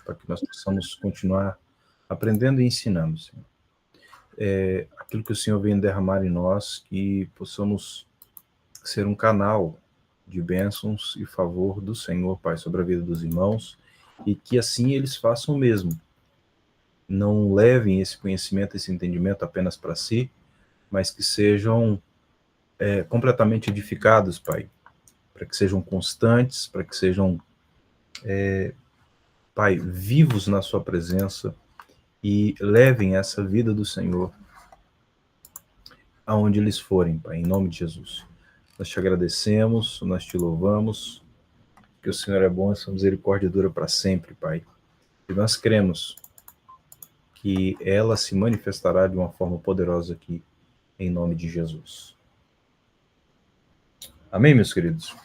para que nós possamos continuar aprendendo e ensinando, Senhor. Aquilo que o Senhor vem derramar em nós, que possamos ser um canal de bênçãos e favor do Senhor, Pai, sobre a vida dos irmãos, e que assim eles façam o mesmo. Não levem esse conhecimento, esse entendimento apenas para si, mas que sejam completamente edificados, Pai, para que sejam constantes, para que sejam, Pai, vivos na sua presença e levem essa vida do Senhor aonde eles forem, Pai, em nome de Jesus. Nós te agradecemos, nós te louvamos, que o Senhor é bom e sua misericórdia dura para sempre, Pai. E nós cremos que ela se manifestará de uma forma poderosa aqui, em nome de Jesus. Amém, meus queridos?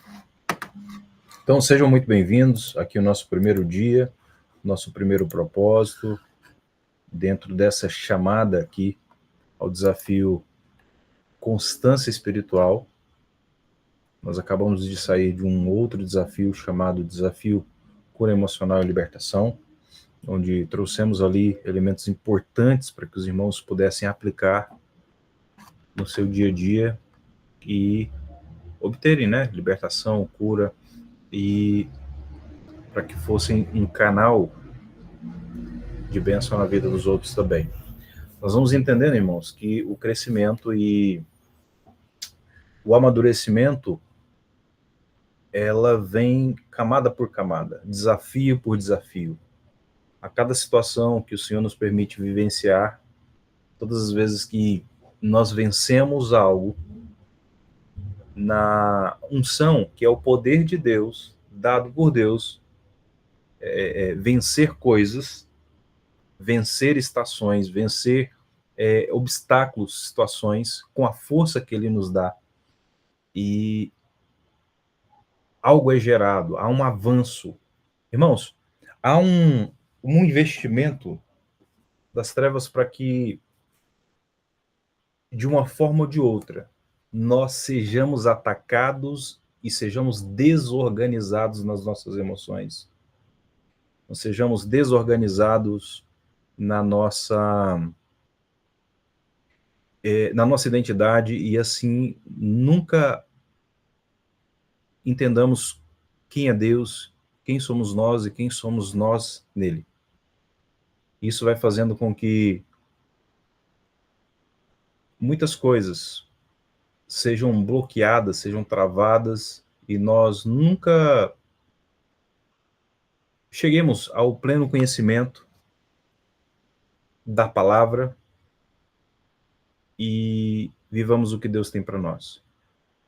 Então, sejam muito bem-vindos aqui o nosso primeiro dia, nosso primeiro propósito, dentro dessa chamada aqui ao desafio Constância Espiritual. Nós acabamos de sair de um outro desafio chamado Desafio Cura Emocional e Libertação, onde trouxemos ali elementos importantes para que os irmãos pudessem aplicar no seu dia a dia e obterem, né, libertação, cura, e para que fossem um canal de bênção na vida dos outros também. Nós vamos entendendo, irmãos, que o crescimento e o amadurecimento, ela vem camada por camada, desafio por desafio. A cada situação que o Senhor nos permite vivenciar, todas as vezes que nós vencemos algo, na unção, que é o poder de Deus, dado por Deus, vencer coisas, vencer estações, vencer obstáculos, situações, com a força que Ele nos dá. E algo é gerado, há um avanço. Irmãos, há um investimento das trevas para que, de uma forma ou de outra, nós sejamos atacados e sejamos desorganizados nas nossas emoções. Nós sejamos desorganizados na nossa identidade e assim nunca entendamos quem é Deus, quem somos nós e quem somos nós nele. Isso vai fazendo com que muitas coisas sejam bloqueadas, sejam travadas, e nós nunca cheguemos ao pleno conhecimento da palavra e vivamos o que Deus tem para nós.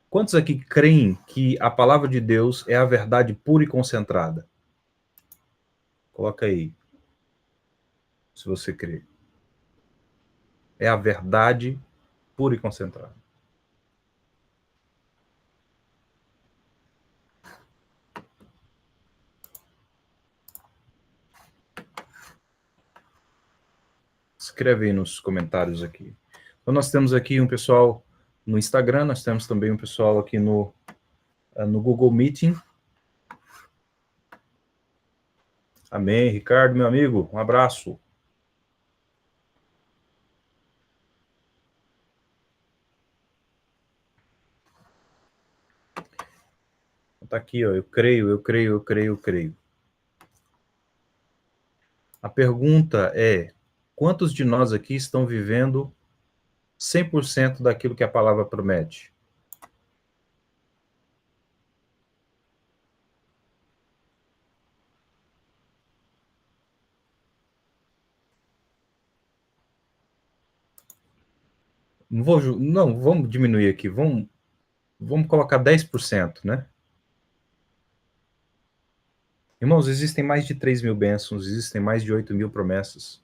Quantos aqui creem que a palavra de Deus é a verdade pura e concentrada? Coloca aí, se você crê. É a verdade pura e concentrada. Escreve aí nos comentários aqui. Então nós temos aqui um pessoal no Instagram, nós temos também um pessoal aqui no Google Meeting. Amém. Ricardo, meu amigo, um abraço. Tá aqui, ó, eu creio, eu creio, eu creio, eu creio. A pergunta é: quantos de nós aqui estão vivendo 100% daquilo que a palavra promete? Não, vamos diminuir aqui, vamos colocar 10%, né? Irmãos, existem mais de 3.000 bênçãos, existem mais de 8.000 promessas,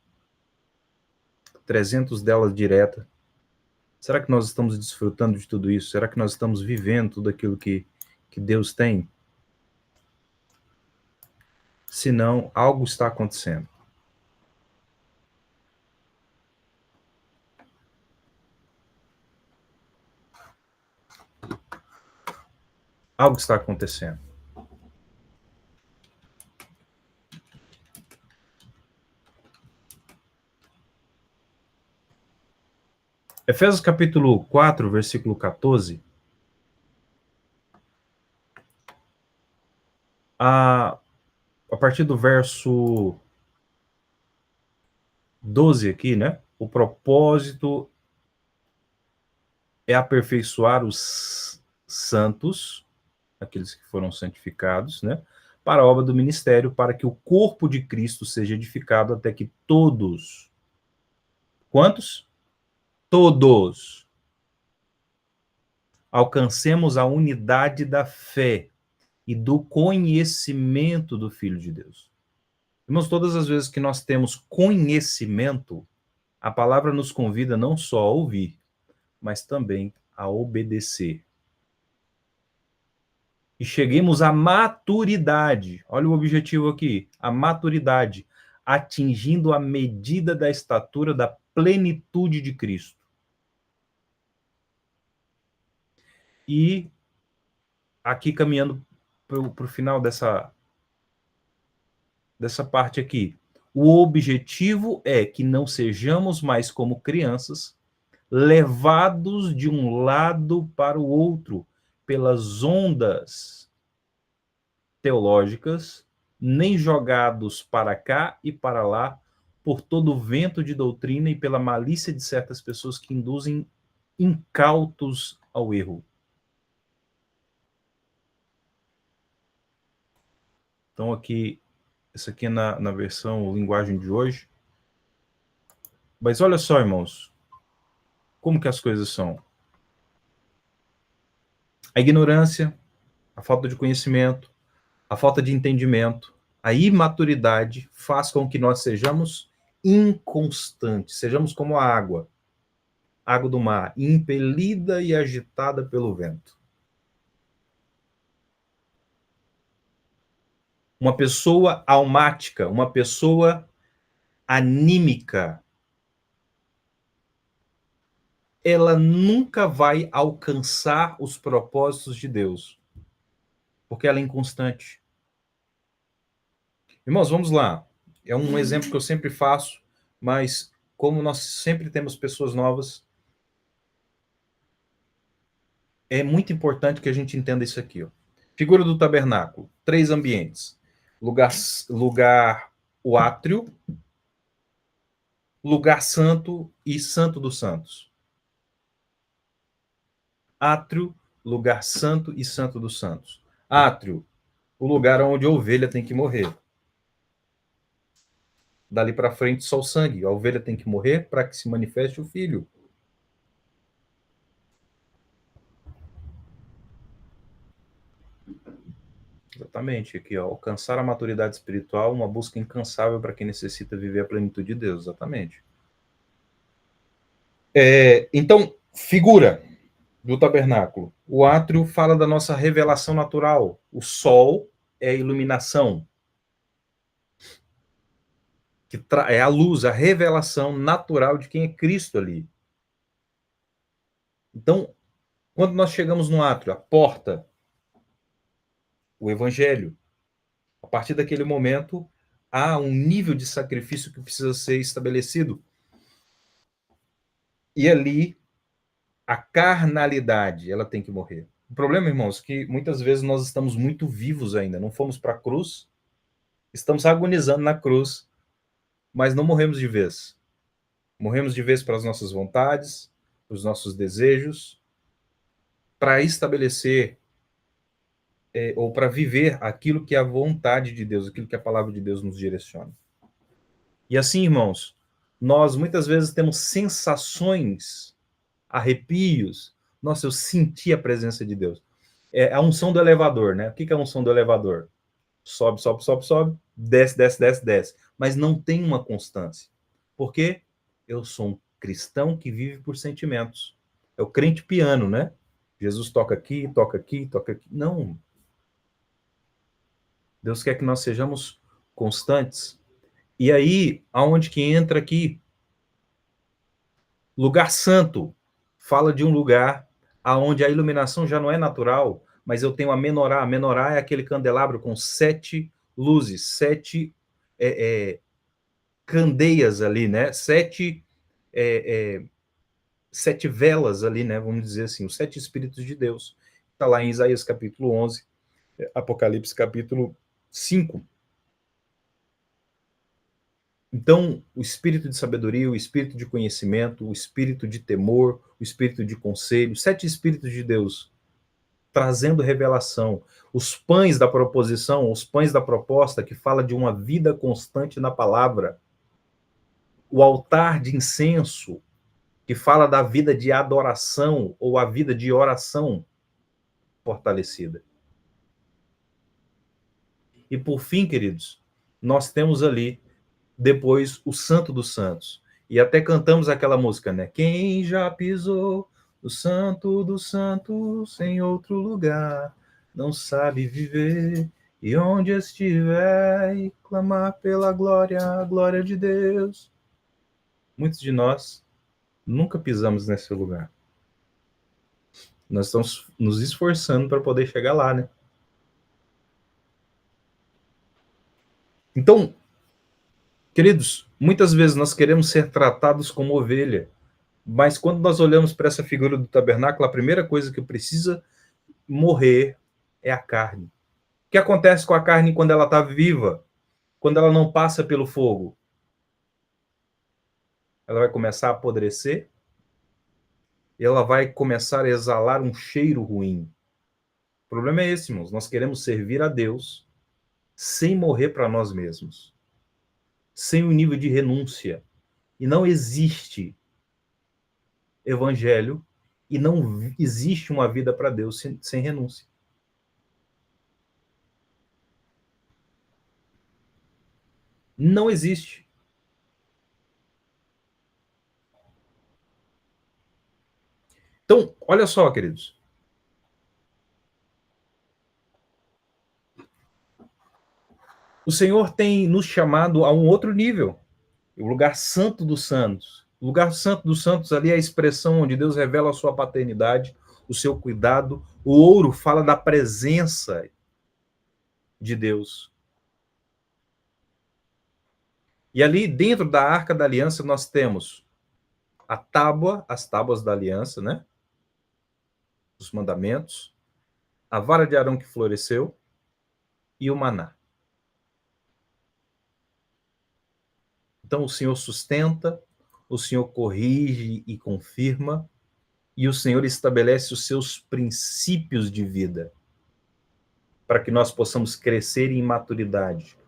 300 delas direta. Será que nós estamos desfrutando de tudo isso? Será que nós estamos vivendo tudo aquilo que Deus tem? Se não, algo está acontecendo. Algo está acontecendo. Efésios capítulo 4, versículo 14. A partir do verso 12 aqui, né? O propósito é aperfeiçoar os santos, aqueles que foram santificados, né? Para a obra do ministério, para que o corpo de Cristo seja edificado até que todos. Quantos? Todos. Alcancemos a unidade da fé e do conhecimento do Filho de Deus. Irmãos, todas as vezes que nós temos conhecimento, a palavra nos convida não só a ouvir, mas também a obedecer. E cheguemos à maturidade. Olha o objetivo aqui, a maturidade, atingindo a medida da estatura da plenitude de Cristo. E aqui caminhando para o final dessa parte aqui. O objetivo é que não sejamos mais como crianças, levados de um lado para o outro pelas ondas teológicas, nem jogados para cá e para lá por todo o vento de doutrina e pela malícia de certas pessoas que induzem incautos ao erro. Então aqui, isso aqui é na versão linguagem de hoje. Mas olha só, irmãos, como que as coisas são. A ignorância, a falta de conhecimento, a falta de entendimento, a imaturidade faz com que nós sejamos inconstantes, sejamos como a água do mar, impelida e agitada pelo vento. Uma pessoa almática, uma pessoa anímica, ela nunca vai alcançar os propósitos de Deus, porque ela é inconstante. Irmãos, vamos lá. É um exemplo que eu sempre faço, mas como nós sempre temos pessoas novas, é muito importante que a gente entenda isso aqui. Ó. Figura do tabernáculo, 3 ambientes. Lugar o átrio, lugar santo e santo dos santos. Átrio, lugar santo e santo dos santos. Átrio, o lugar onde a ovelha tem que morrer. Dali para frente só o sangue. A ovelha tem que morrer para que se manifeste o filho. Exatamente, aqui, ó, alcançar a maturidade espiritual, uma busca incansável para quem necessita viver a plenitude de Deus, exatamente. Então, figura do tabernáculo. O átrio fala da nossa revelação natural. O sol é a iluminação, que é a luz, a revelação natural de quem é Cristo ali. Então, quando nós chegamos no átrio, a porta, o evangelho, a partir daquele momento, há um nível de sacrifício que precisa ser estabelecido. E ali, a carnalidade, ela tem que morrer. O problema, irmãos, é que muitas vezes nós estamos muito vivos ainda, não fomos para a cruz, estamos agonizando na cruz, mas não morremos de vez. Morremos de vez para as nossas vontades, para os nossos desejos, para estabelecer ou para viver aquilo que é a vontade de Deus, aquilo que a palavra de Deus nos direciona. E assim, irmãos, nós muitas vezes temos sensações, arrepios. Nossa, eu senti a presença de Deus. É a unção do elevador, né? O que é a unção do elevador? Sobe, sobe, sobe, sobe, desce, desce, desce, desce. Mas não tem uma constância. Por quê? Eu sou um cristão que vive por sentimentos. É o crente piano, né? Jesus toca aqui, toca aqui, toca aqui. Não. Deus quer que nós sejamos constantes. E aí, aonde que entra aqui? Lugar santo. Fala de um lugar aonde a iluminação já não é natural, mas eu tenho a menorá. A menorá é aquele candelabro com 7 luzes, 7 candeias ali, né? 7 sete velas ali, né? Vamos dizer assim, os sete Espíritos de Deus. Está lá em Isaías capítulo 11, Apocalipse capítulo 5. Então, o espírito de sabedoria, o espírito de conhecimento, o espírito de temor, o espírito de conselho, sete Espíritos de Deus trazendo revelação. Os pães da proposição, os pães da proposta, que fala de uma vida constante na palavra. O altar de incenso, que fala da vida de adoração ou a vida de oração fortalecida. E por fim, queridos, nós temos ali depois o Santo dos Santos. E até cantamos aquela música, né? Quem já pisou o Santo dos Santos em outro lugar, não sabe viver, e onde estiver, e clamar pela glória, a glória de Deus. Muitos de nós nunca pisamos nesse lugar. Nós estamos nos esforçando para poder chegar lá, né? Então, queridos, muitas vezes nós queremos ser tratados como ovelha, mas quando nós olhamos para essa figura do tabernáculo, a primeira coisa que precisa morrer é a carne. O que acontece com a carne quando ela está viva? Quando ela não passa pelo fogo? Ela vai começar a apodrecer e ela vai começar a exalar um cheiro ruim. O problema é esse, irmãos. Nós queremos servir a Deus sem morrer para nós mesmos, sem o nível de renúncia. E não existe evangelho e não existe uma vida para Deus sem renúncia. Não existe. Então, olha só, queridos. O Senhor tem nos chamado a um outro nível, o lugar santo dos santos. O lugar santo dos santos ali é a expressão onde Deus revela a sua paternidade, o seu cuidado. O ouro fala da presença de Deus. E ali dentro da Arca da Aliança nós temos a tábua, as tábuas da aliança, né? Os mandamentos, a vara de Arão que floresceu e o maná. Então o Senhor sustenta, o Senhor corrige e confirma, e o Senhor estabelece os seus princípios de vida para que nós possamos crescer em maturidade.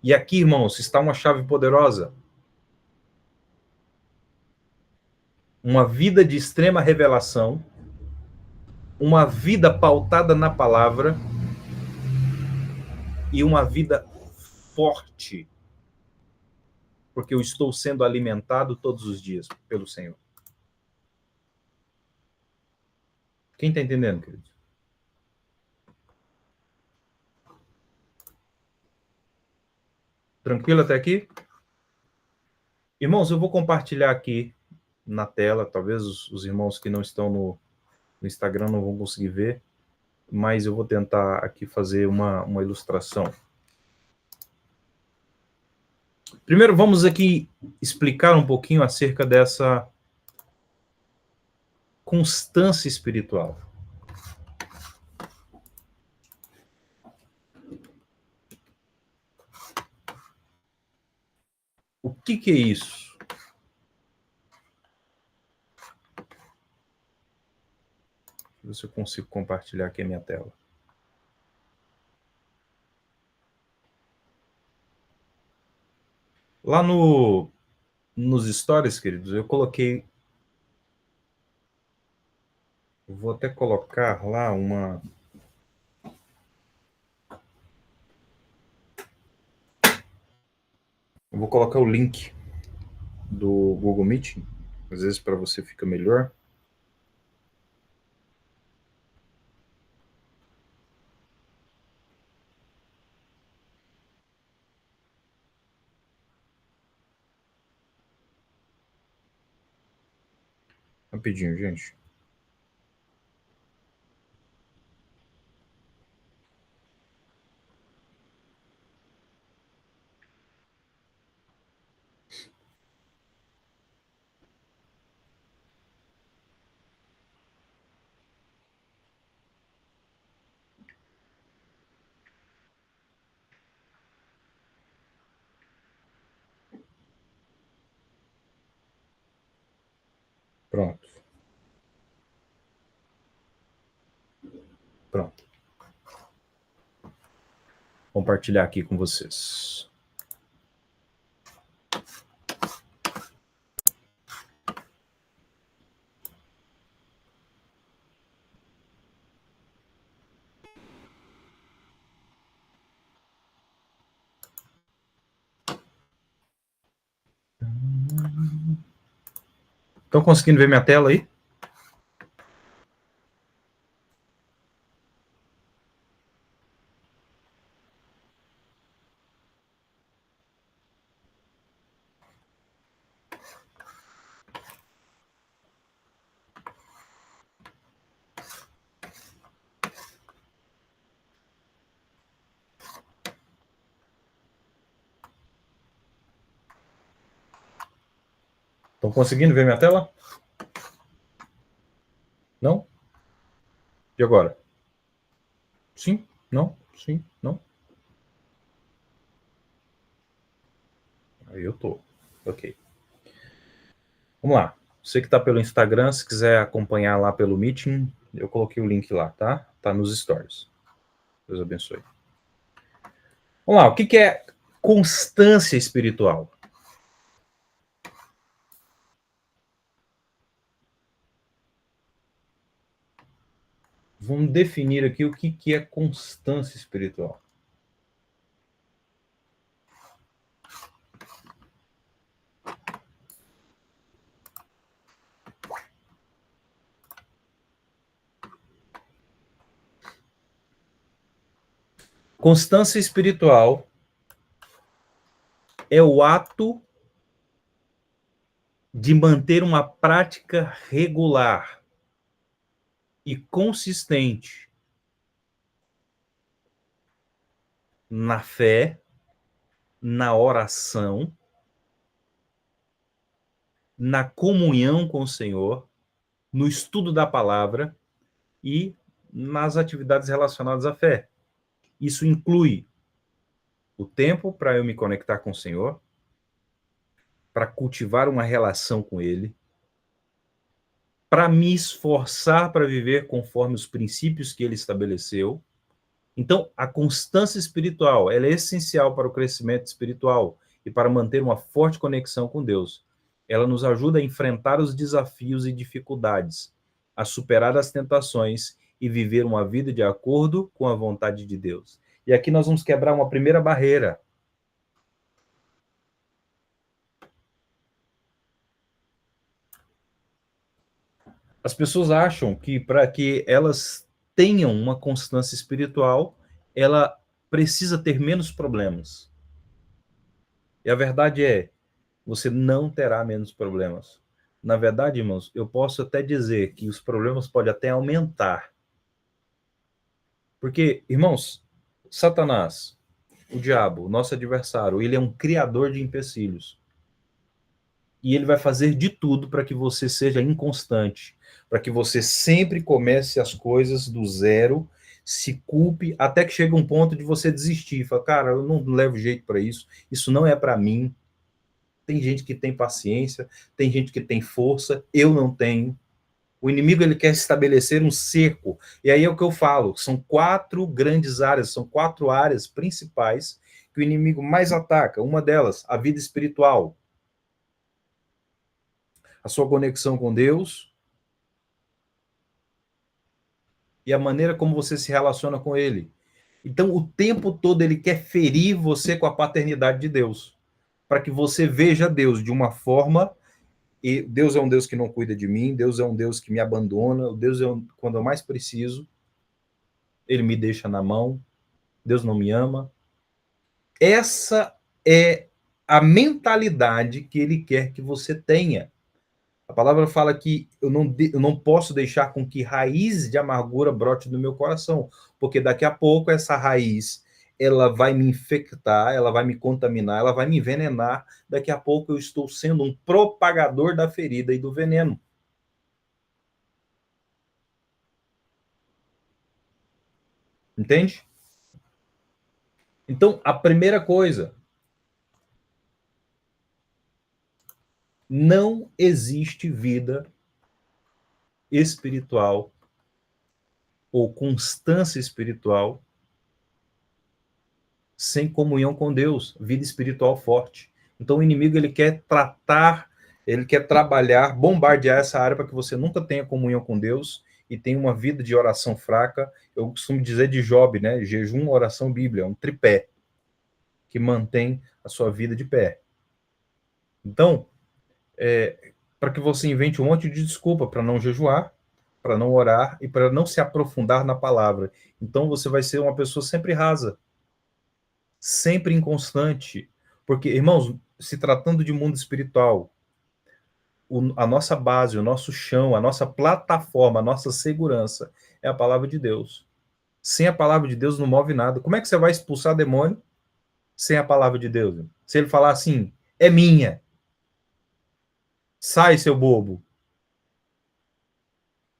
E aqui, irmãos, está uma chave poderosa. Uma vida de extrema revelação, uma vida pautada na palavra e uma vida forte, porque eu estou sendo alimentado todos os dias pelo Senhor. Quem está entendendo, querido? Tranquilo até aqui? Irmãos, eu vou compartilhar aqui na tela, talvez os irmãos que não estão no Instagram não vão conseguir ver, mas eu vou tentar aqui fazer uma ilustração. Primeiro, vamos aqui explicar um pouquinho acerca dessa constância espiritual. O que é isso? Deixa eu ver se eu consigo compartilhar aqui a minha tela. Lá nos stories, queridos, eu coloquei. Eu vou até colocar lá uma. Eu vou colocar o link do Google Meeting, às vezes para você fica melhor. Rapidinho, gente. Pronto. Pronto. Compartilhar aqui com vocês. Estão conseguindo ver minha tela aí? Estão conseguindo ver minha tela? Não? E agora? Sim? Não? Sim? Não? Aí eu tô. Ok. Vamos lá. Você que está pelo Instagram, se quiser acompanhar lá pelo Meeting, eu coloquei o link lá, tá? Tá nos stories. Deus abençoe. Vamos lá. O que é constância espiritual? Vamos definir aqui o que é constância espiritual. Constância espiritual é o ato de manter uma prática regular e consistente na fé, na oração, na comunhão com o Senhor, no estudo da palavra e nas atividades relacionadas à fé. Isso inclui o tempo para eu me conectar com o Senhor, para cultivar uma relação com Ele, para me esforçar para viver conforme os princípios que Ele estabeleceu. Então, a constância espiritual, ela é essencial para o crescimento espiritual e para manter uma forte conexão com Deus. Ela nos ajuda a enfrentar os desafios e dificuldades, a superar as tentações e viver uma vida de acordo com a vontade de Deus. E aqui nós vamos quebrar uma primeira barreira. As pessoas acham que para que elas tenham uma constância espiritual, ela precisa ter menos problemas. E a verdade é, você não terá menos problemas. Na verdade, irmãos, eu posso até dizer que os problemas podem até aumentar. Porque, irmãos, Satanás, o diabo, nosso adversário, ele é um criador de empecilhos. E ele vai fazer de tudo para que você seja inconstante, para que você sempre comece as coisas do zero, se culpe, até que chega um ponto de você desistir. Fala, cara, eu não levo jeito para isso não é para mim. Tem gente que tem paciência, tem gente que tem força, eu não tenho. O inimigo ele quer estabelecer um cerco. E aí é o que eu falo, são 4 grandes áreas, são 4 áreas principais que o inimigo mais ataca. Uma delas, a vida espiritual, a sua conexão com Deus e a maneira como você se relaciona com ele. Então, o tempo todo ele quer ferir você com a paternidade de Deus, para que você veja Deus de uma forma. E Deus é um Deus que não cuida de mim, Deus é um Deus que me abandona, Deus é quando eu mais preciso, ele me deixa na mão, Deus não me ama. Essa é a mentalidade que ele quer que você tenha. A palavra fala que eu não posso deixar com que raiz de amargura brote no meu coração, porque daqui a pouco essa raiz ela vai me infectar, ela vai me contaminar, ela vai me envenenar. Daqui a pouco eu estou sendo um propagador da ferida e do veneno. Entende? Então, a primeira coisa, não existe vida espiritual ou constância espiritual sem comunhão com Deus, vida espiritual forte. Então o inimigo ele quer tratar, ele quer trabalhar, bombardear essa área para que você nunca tenha comunhão com Deus e tenha uma vida de oração fraca. Eu costumo dizer de Job, né? Jejum, oração, Bíblia, é um tripé que mantém a sua vida de pé. Então, para que você invente um monte de desculpa para não jejuar, para não orar e para não se aprofundar na palavra. Então você vai ser uma pessoa sempre rasa, sempre inconstante, porque, irmãos, se tratando de mundo espiritual, a nossa base, o nosso chão, a nossa plataforma, a nossa segurança é a palavra de Deus. Sem a palavra de Deus não move nada. Como é que você vai expulsar demônio sem a palavra de Deus? Se ele falar assim, é minha, sai, seu bobo.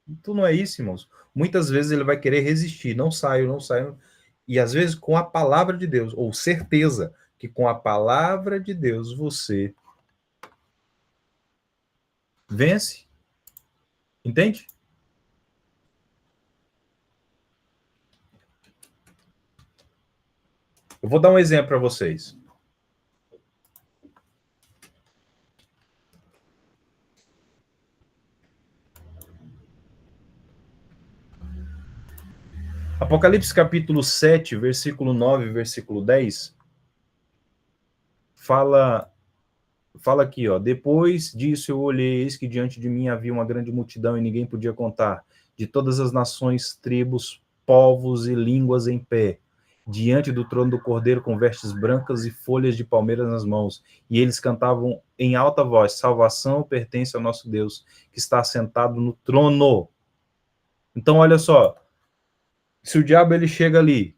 Então não é isso, irmãos. Muitas vezes ele vai querer resistir, não saio, não saio. E às vezes com a palavra de Deus, ou certeza que com a palavra de Deus você vence. Entende? Eu vou dar um exemplo para vocês. Apocalipse capítulo 7, versículo 9, versículo 10, fala aqui, ó, depois disso eu olhei, eis que diante de mim havia uma grande multidão e ninguém podia contar, de todas as nações, tribos, povos e línguas em pé, diante do trono do Cordeiro com vestes brancas e folhas de palmeiras nas mãos, e eles cantavam em alta voz, salvação pertence ao nosso Deus, que está sentado no trono. Então, olha só, se o diabo ele chega ali,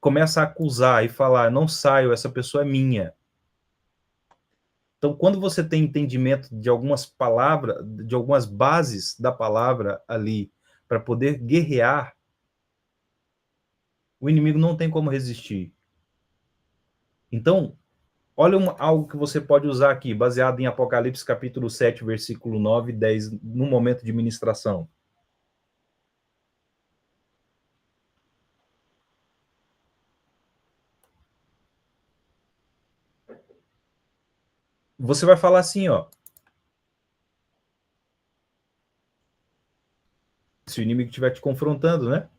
começa a acusar e falar, não saio, essa pessoa é minha. Então, quando você tem entendimento de algumas palavras, de algumas bases da palavra ali, para poder guerrear, o inimigo não tem como resistir. Então, olha algo que você pode usar aqui, baseado em Apocalipse capítulo 7, versículo 9 e 10, no momento de ministração. Você vai falar assim, ó. Se o inimigo estiver te confrontando, né?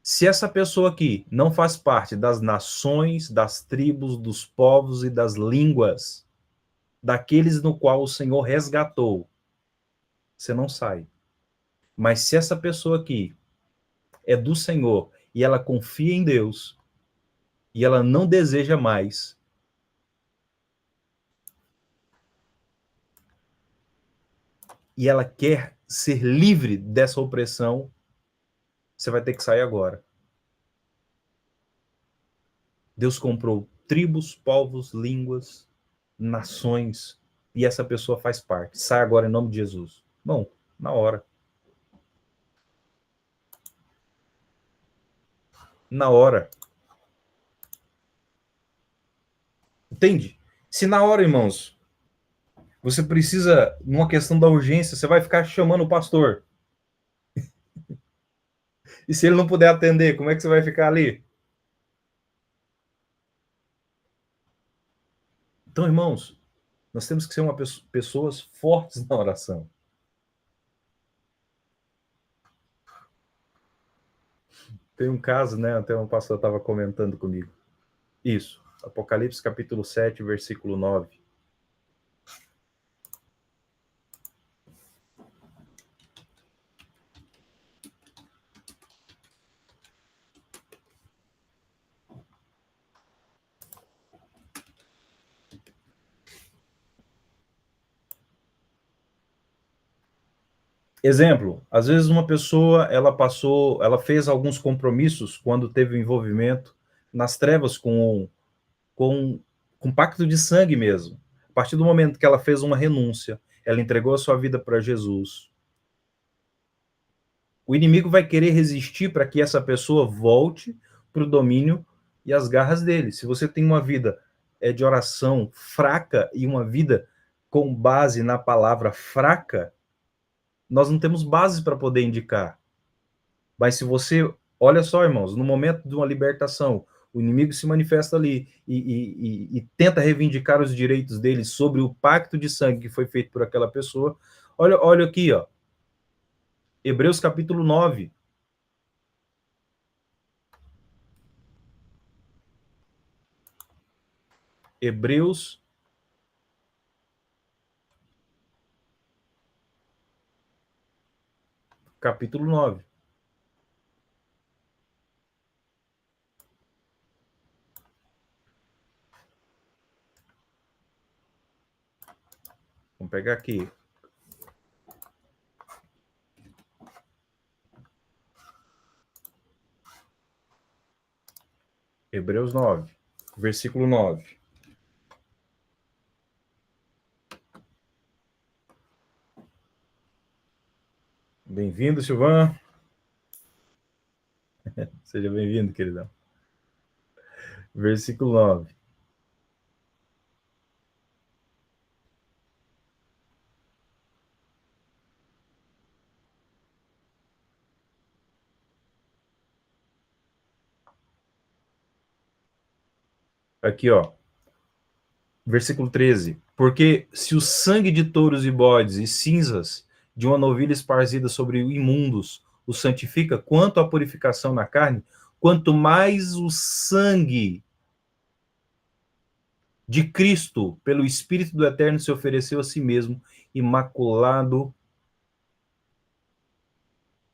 Se essa pessoa aqui não faz parte das nações, das tribos, dos povos e das línguas, daqueles no qual o Senhor resgatou, você não sai. Mas se essa pessoa aqui é do Senhor e ela confia em Deus e ela não deseja mais, e ela quer ser livre dessa opressão, você vai ter que sair agora. Deus comprou tribos, povos, línguas, nações, e essa pessoa faz parte. Sai agora em nome de Jesus. Bom, na hora. Na hora. Entende? Se na hora, irmãos, você precisa, numa questão da urgência, você vai ficar chamando o pastor. E se ele não puder atender, como é que você vai ficar ali? Então, irmãos, nós temos que ser pessoas fortes na oração. Tem um caso, né? Até um pastor estava comentando comigo. Isso. Apocalipse capítulo 7, versículo 9. Exemplo, às vezes uma pessoa, ela fez alguns compromissos quando teve envolvimento nas trevas com, com pacto de sangue mesmo. A partir do momento que ela fez uma renúncia, ela entregou a sua vida para Jesus, o inimigo vai querer resistir para que essa pessoa volte para o domínio e as garras dele. Se você tem uma vida de oração fraca e uma vida com base na palavra fraca, Nós não temos bases para poder indicar. Mas se você, olha só, irmãos, no momento de uma libertação, o inimigo se manifesta ali e tenta reivindicar os direitos dele sobre o pacto de sangue que foi feito por aquela pessoa. Olha aqui, ó. Hebreus capítulo 9. Hebreus capítulo 9. Vamos pegar aqui. Hebreus 9, versículo 9. Bem-vindo, Silvan. Seja bem-vindo, queridão. Versículo 9. Aqui, ó. Versículo 13. Porque se o sangue de touros e bodes e cinzas de uma novilha esparzida sobre imundos o santifica, quanto à purificação na carne, quanto mais o sangue de Cristo, pelo Espírito do Eterno, se ofereceu a si mesmo, imaculado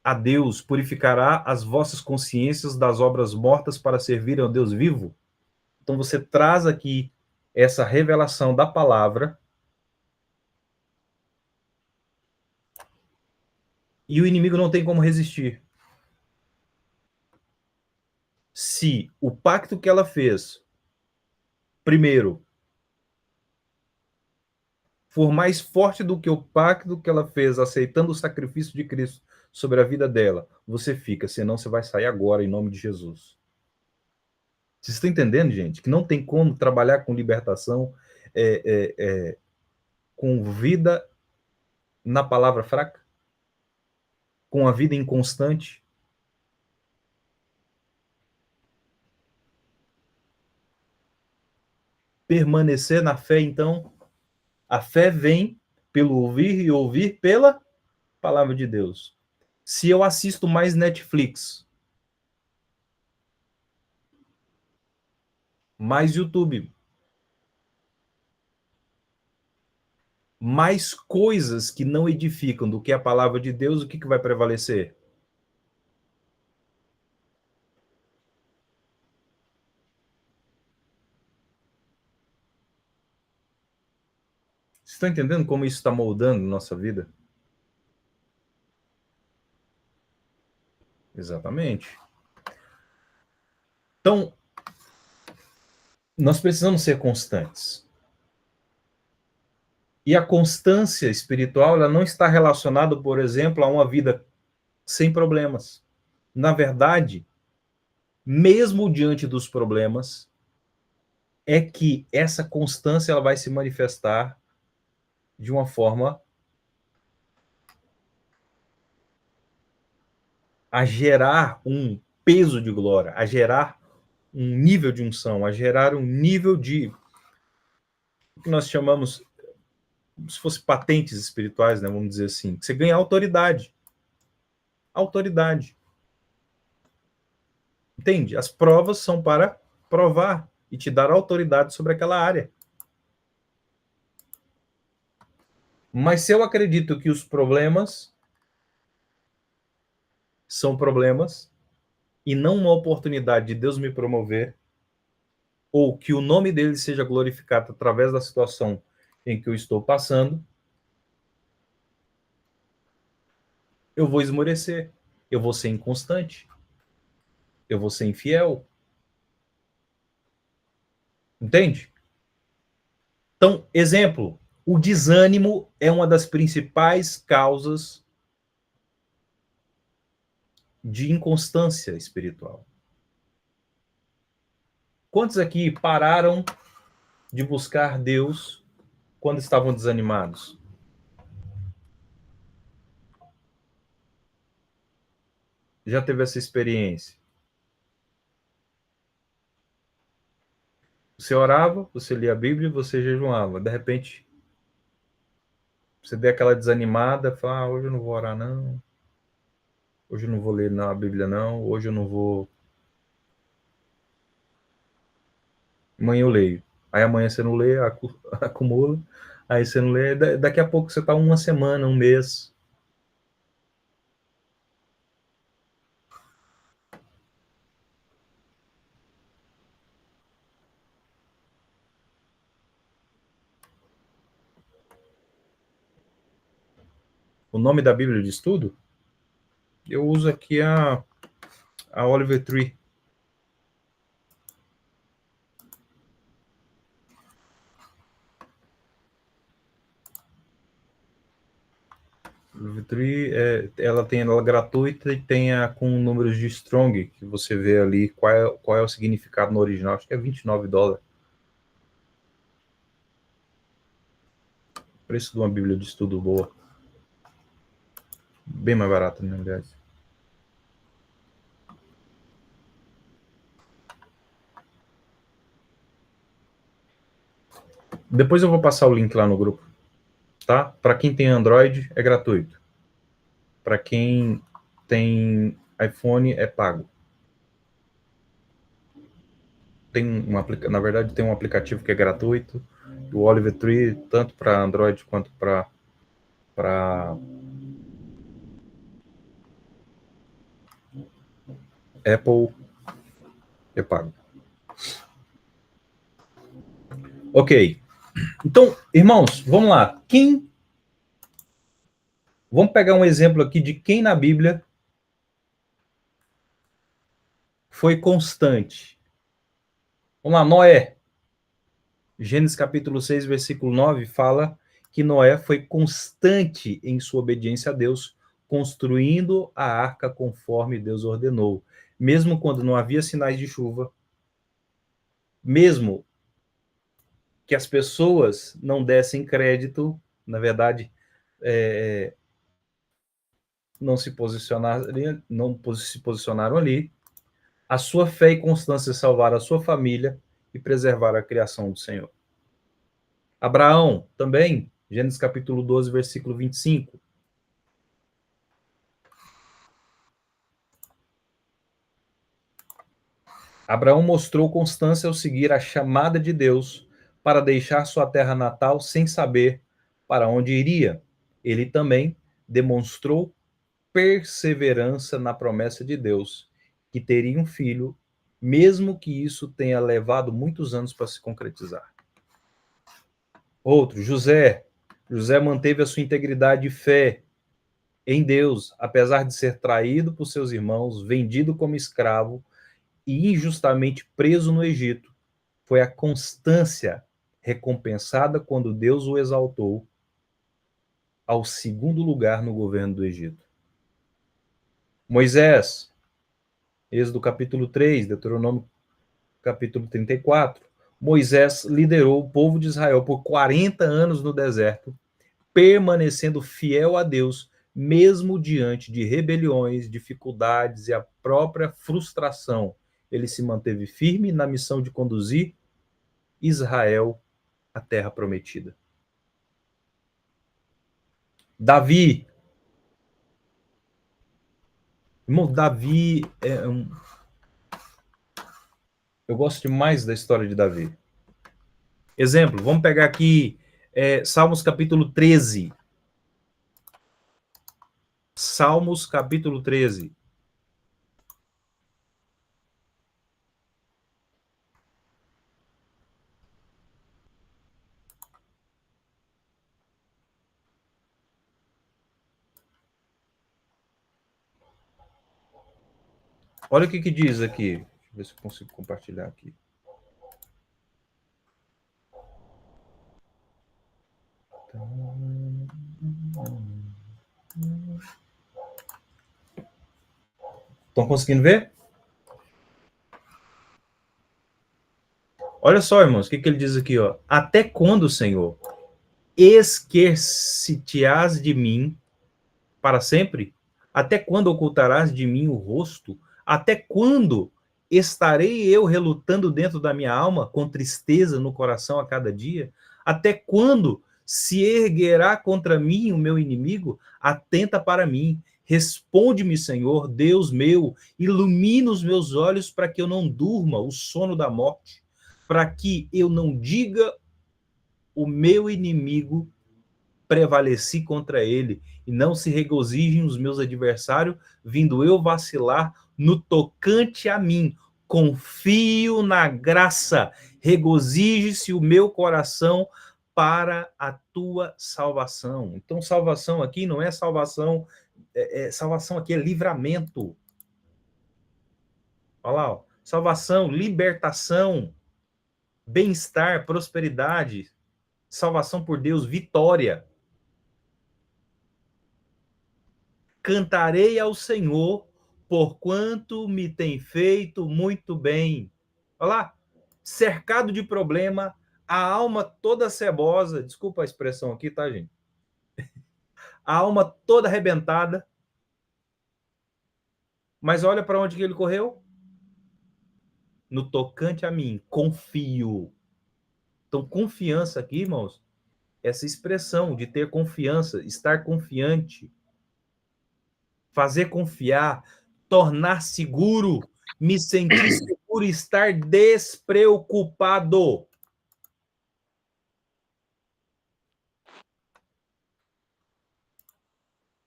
a Deus, purificará as vossas consciências das obras mortas para servir ao Deus vivo. Então você traz aqui essa revelação da palavra e o inimigo não tem como resistir. Se o pacto que ela fez, primeiro, for mais forte do que o pacto que ela fez, aceitando o sacrifício de Cristo sobre a vida dela, você fica, senão você vai sair agora, em nome de Jesus. Vocês estão entendendo, gente? Que não tem como trabalhar com libertação, com vida na palavra fraca? Com a vida inconstante? Permanecer na fé, então, a fé vem pelo ouvir e ouvir pela palavra de Deus. Se eu assisto mais Netflix, mais YouTube, mais coisas que não edificam do que a palavra de Deus, o que vai prevalecer? Vocês estão entendendo como isso está moldando nossa vida? Exatamente. Então, nós precisamos ser constantes. E a constância espiritual, ela não está relacionada, por exemplo, a uma vida sem problemas. Na verdade, mesmo diante dos problemas, é que essa constância ela vai se manifestar de uma forma a gerar um peso de glória, a gerar um nível de unção, a gerar um nível de o que nós chamamos, se fosse patentes espirituais, né, vamos dizer assim, você ganha autoridade. Autoridade. Entende? As provas são para provar e te dar autoridade sobre aquela área. Mas se eu acredito que os problemas são problemas e não uma oportunidade de Deus me promover, ou que o nome dele seja glorificado através da situação em que eu estou passando, eu vou esmorecer, eu vou ser inconstante, eu vou ser infiel. Entende? Então, exemplo, o desânimo é uma das principais causas de inconstância espiritual. Quantos aqui pararam de buscar Deus quando estavam desanimados? já teve essa experiência? Você orava, você lia a Bíblia, você jejuava. De repente, você deu aquela desanimada, fala, hoje eu não vou orar, não. Hoje eu não vou ler a Bíblia, não. Hoje eu não vou... Amanhã eu leio. Aí amanhã você não lê, acumula. Aí você não lê. Daqui a pouco você está uma semana, um mês. O nome da Bíblia de estudo? Eu uso aqui a Oliver Tree. Oliver Tree, ela tem ela gratuita e tem a com números de Strong, que você vê ali qual é o significado no original. Acho que é $29. Preço de uma Bíblia de estudo boa. Bem mais barata, né, aliás. Depois eu vou passar o link lá no grupo, tá? Para quem tem Android, é gratuito. Para quem tem iPhone, é pago. Na verdade, tem um aplicativo que é gratuito, o Oliver Tree, tanto para Android quanto para Apple, é pago. Ok. Então, irmãos, vamos lá. Vamos pegar um exemplo aqui de quem na Bíblia foi constante. Vamos lá, Noé. Gênesis capítulo 6, versículo 9, fala que Noé foi constante em sua obediência a Deus, construindo a arca conforme Deus ordenou. Mesmo quando não havia sinais de chuva, mesmo que as pessoas não dessem crédito, na verdade, não se posicionaram ali, a sua fé e constância salvaram a sua família e preservaram a criação do Senhor. Abraão, também, Gênesis capítulo 12, versículo 25. Abraão mostrou constância ao seguir a chamada de Deus para deixar sua terra natal sem saber para onde iria. Ele também demonstrou perseverança na promessa de Deus, que teria um filho, mesmo que isso tenha levado muitos anos para se concretizar. Outro, José. José manteve a sua integridade e fé em Deus, apesar de ser traído por seus irmãos, vendido como escravo e injustamente preso no Egito. Foi a constância recompensada quando Deus o exaltou ao segundo lugar no governo do Egito. Moisés, Êxodo capítulo 3, Deuteronômio capítulo 34. Moisés liderou o povo de Israel por 40 anos no deserto, permanecendo fiel a Deus, mesmo diante de rebeliões, dificuldades e a própria frustração. Ele se manteve firme na missão de conduzir Israel à terra prometida. Davi. Irmão, Davi eu gosto demais da história de Davi. Exemplo, vamos pegar aqui Salmos capítulo 13. Salmos capítulo 13. Olha o que diz aqui. Deixa eu ver se eu consigo compartilhar aqui. Estão conseguindo ver? Olha só, irmãos, o que ele diz aqui, ó. Até quando, Senhor, esquece-te-ás de mim para sempre? Até quando ocultarás de mim o rosto? Até quando estarei eu relutando dentro da minha alma, com tristeza no coração a cada dia? Até quando se erguerá contra mim o meu inimigo? Atenta para mim. Responde-me, Senhor, Deus meu, ilumina os meus olhos para que eu não durma o sono da morte, para que eu não diga o meu inimigo prevaleci contra ele, e não se regozijem os meus adversários, vindo eu vacilar no tocante a mim. Confio na graça, regozije-se o meu coração para a tua salvação. Então, salvação aqui não é salvação, salvação aqui é livramento. Olha lá, ó. Salvação, libertação, bem-estar, prosperidade, salvação por Deus, vitória. Cantarei ao Senhor, porquanto me tem feito muito bem. Olha lá, cercado de problema, a alma toda cebosa, desculpa a expressão aqui, tá, gente? A alma toda arrebentada. Mas olha para onde que ele correu? No tocante a mim, confio. Então, confiança aqui, irmãos, essa expressão de ter confiança, estar confiante, fazer confiar, tornar seguro, me sentir seguro, estar despreocupado.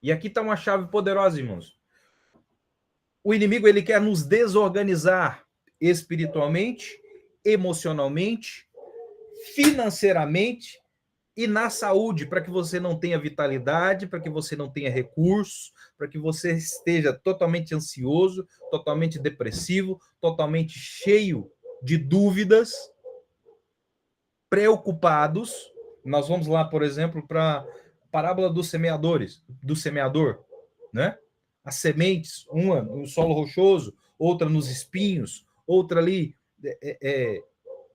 E aqui está uma chave poderosa, irmãos. O inimigo ele quer nos desorganizar espiritualmente, emocionalmente, financeiramente e na saúde, para que você não tenha vitalidade, para que você não tenha recursos, para que você esteja totalmente ansioso, totalmente depressivo, totalmente cheio de dúvidas, preocupados. Nós vamos lá, por exemplo, para a parábola dos semeadores, do semeador, né? As sementes, uma no solo rochoso, outra nos espinhos, outra ali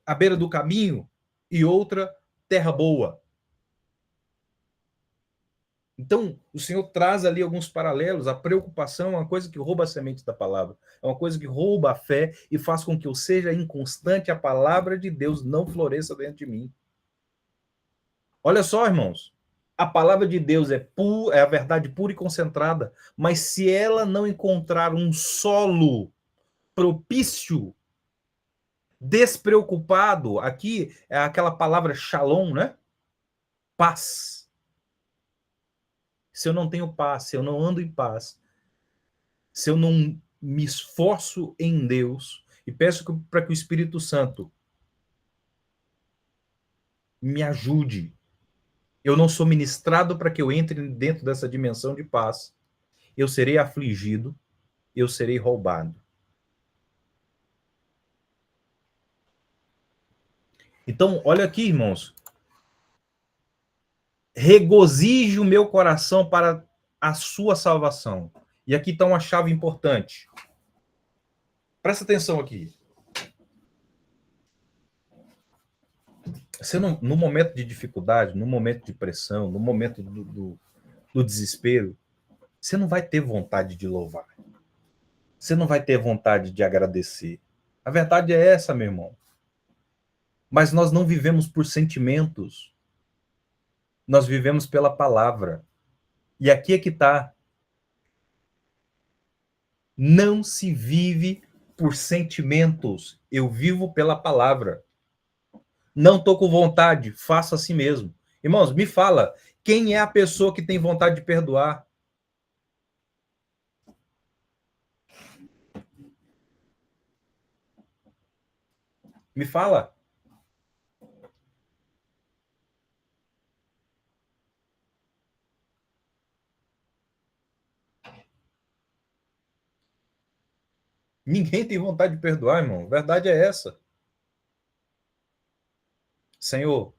à beira do caminho e outra terra boa. Então, o Senhor traz ali alguns paralelos. A preocupação é uma coisa que rouba a semente da palavra. É uma coisa que rouba a fé e faz com que eu seja inconstante, a palavra de Deus não floresça dentro de mim. Olha só, irmãos. A palavra de Deus é a verdade pura e concentrada, mas se ela não encontrar um solo propício, despreocupado, aqui é aquela palavra shalom, né? Paz. Se eu não tenho paz, se eu não ando em paz, se eu não me esforço em Deus e peço para que o Espírito Santo me ajude, eu não sou ministrado para que eu entre dentro dessa dimensão de paz, eu serei afligido, eu serei roubado. Então, olha aqui, irmãos. Regozije o meu coração para a sua salvação. E aqui está uma chave importante. Presta atenção aqui. Você não, no momento de dificuldade, no momento de pressão, no momento do desespero, você não vai ter vontade de louvar. Você não vai ter vontade de agradecer. A verdade é essa, meu irmão. Mas nós não vivemos por sentimentos. Nós vivemos pela palavra. E aqui é que está. Não se vive por sentimentos. Eu vivo pela palavra. Não estou com vontade, faça assim mesmo. Irmãos, me fala, quem é a pessoa que tem vontade de perdoar? Me fala. Ninguém tem vontade de perdoar, irmão. A verdade é essa. Senhor,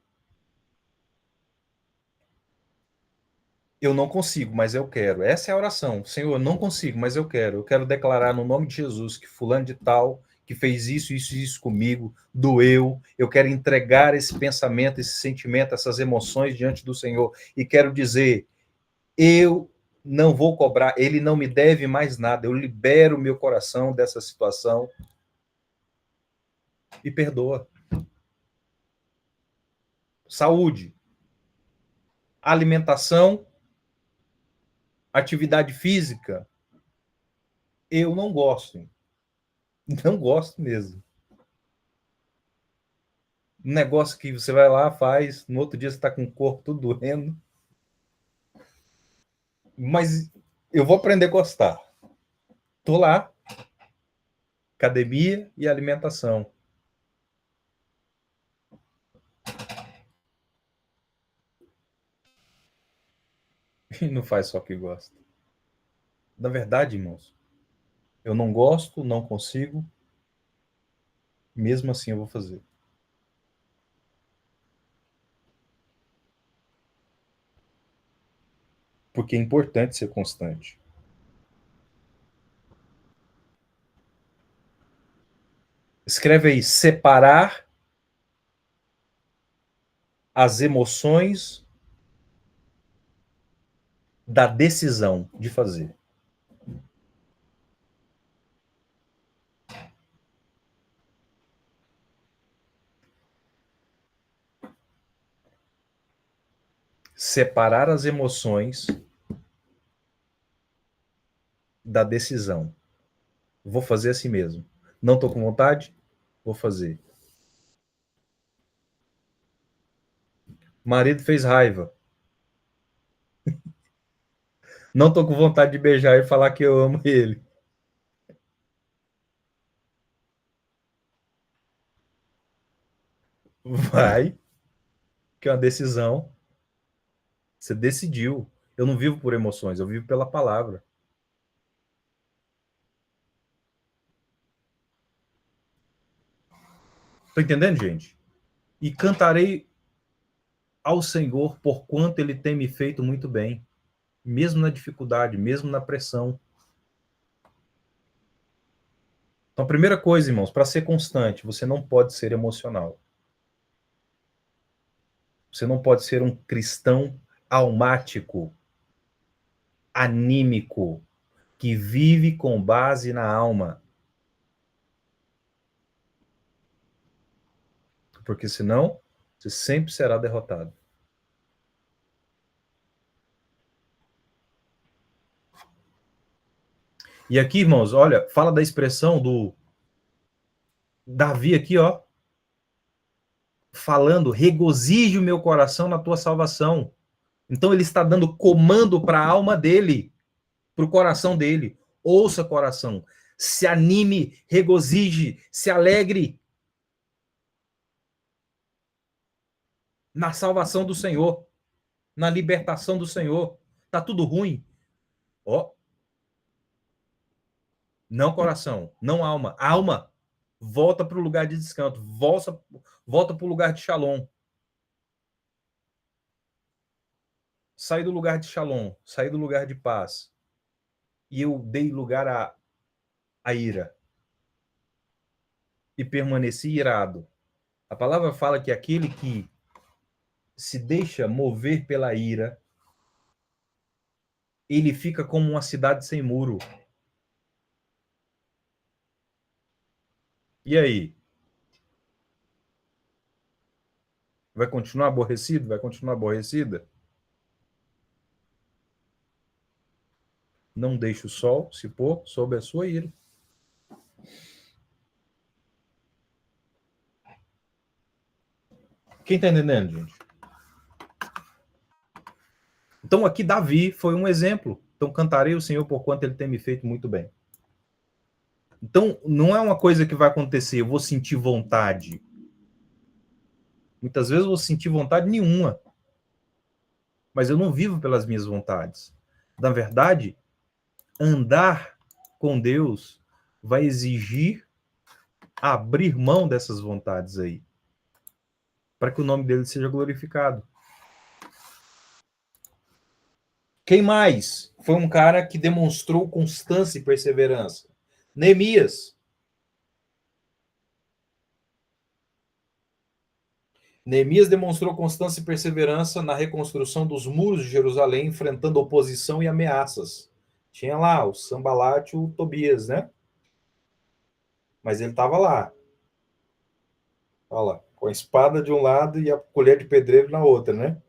eu não consigo, mas eu quero. Essa é a oração. Senhor, eu não consigo, mas eu quero. Eu quero declarar no nome de Jesus que fulano de tal, que fez isso, isso e isso comigo, doeu. Eu quero entregar esse pensamento, esse sentimento, essas emoções diante do Senhor. E quero dizer, eu não vou cobrar, ele não me deve mais nada, eu libero meu coração dessa situação e perdoa. Saúde, alimentação, atividade física, eu não gosto. Não gosto mesmo. Um negócio que você vai lá, faz, no outro dia você está com o corpo tudo doendo. Mas eu vou aprender a gostar. Tô lá, academia e alimentação. E não faz só o que gosta. Na verdade, irmãos, eu não gosto, não consigo, mesmo assim eu vou fazer. Porque é importante ser constante. Escreve aí, separar as emoções da decisão de fazer. Separar as emoções da decisão. Vou fazer assim mesmo. Não estou com vontade? Vou fazer. Marido fez raiva. Não estou com vontade de beijar e falar que eu amo ele. Vai, que é uma decisão. Você decidiu. Eu não vivo por emoções, eu vivo pela palavra. Estou entendendo, gente? E cantarei ao Senhor por quanto ele tem me feito muito bem, mesmo na dificuldade, mesmo na pressão. Então, a primeira coisa, irmãos, para ser constante, você não pode ser emocional. Você não pode ser um cristão almático, anímico, que vive com base na alma. Porque senão, você sempre será derrotado. E aqui, irmãos, olha, fala da expressão do Davi aqui, ó, falando, regozije o meu coração na tua salvação. Então ele está dando comando para a alma dele, para o coração dele. Ouça, coração, se anime, regozije, se alegre na salvação do Senhor, na libertação do Senhor. Tá tudo ruim? Ó, não coração, não alma. Alma, volta para o lugar de descanso, volta para o lugar de Shalom. Sai do lugar de Shalom, sai do lugar de paz. E eu dei lugar à ira. E permaneci irado. A palavra fala que aquele que se deixa mover pela ira, ele fica como uma cidade sem muro. E aí? Vai continuar aborrecido? Vai continuar aborrecida? Não deixe o sol se pôr sobre a sua ira. Quem está entendendo, gente? Então aqui Davi foi um exemplo. Então cantarei o Senhor por quanto ele tem me feito muito bem. Então não é uma coisa que vai acontecer, eu vou sentir vontade. Muitas vezes eu vou sentir vontade nenhuma. Mas eu não vivo pelas minhas vontades. Na verdade, andar com Deus vai exigir abrir mão dessas vontades aí, para que o nome dele seja glorificado. Quem mais foi um cara que demonstrou constância e perseverança? Neemias. Neemias demonstrou constância e perseverança na reconstrução dos muros de Jerusalém, enfrentando oposição e ameaças. Tinha lá o Sanbalate e o Tobias, né? Mas ele estava lá. Olha lá, com a espada de um lado e a colher de pedreiro na outra, né?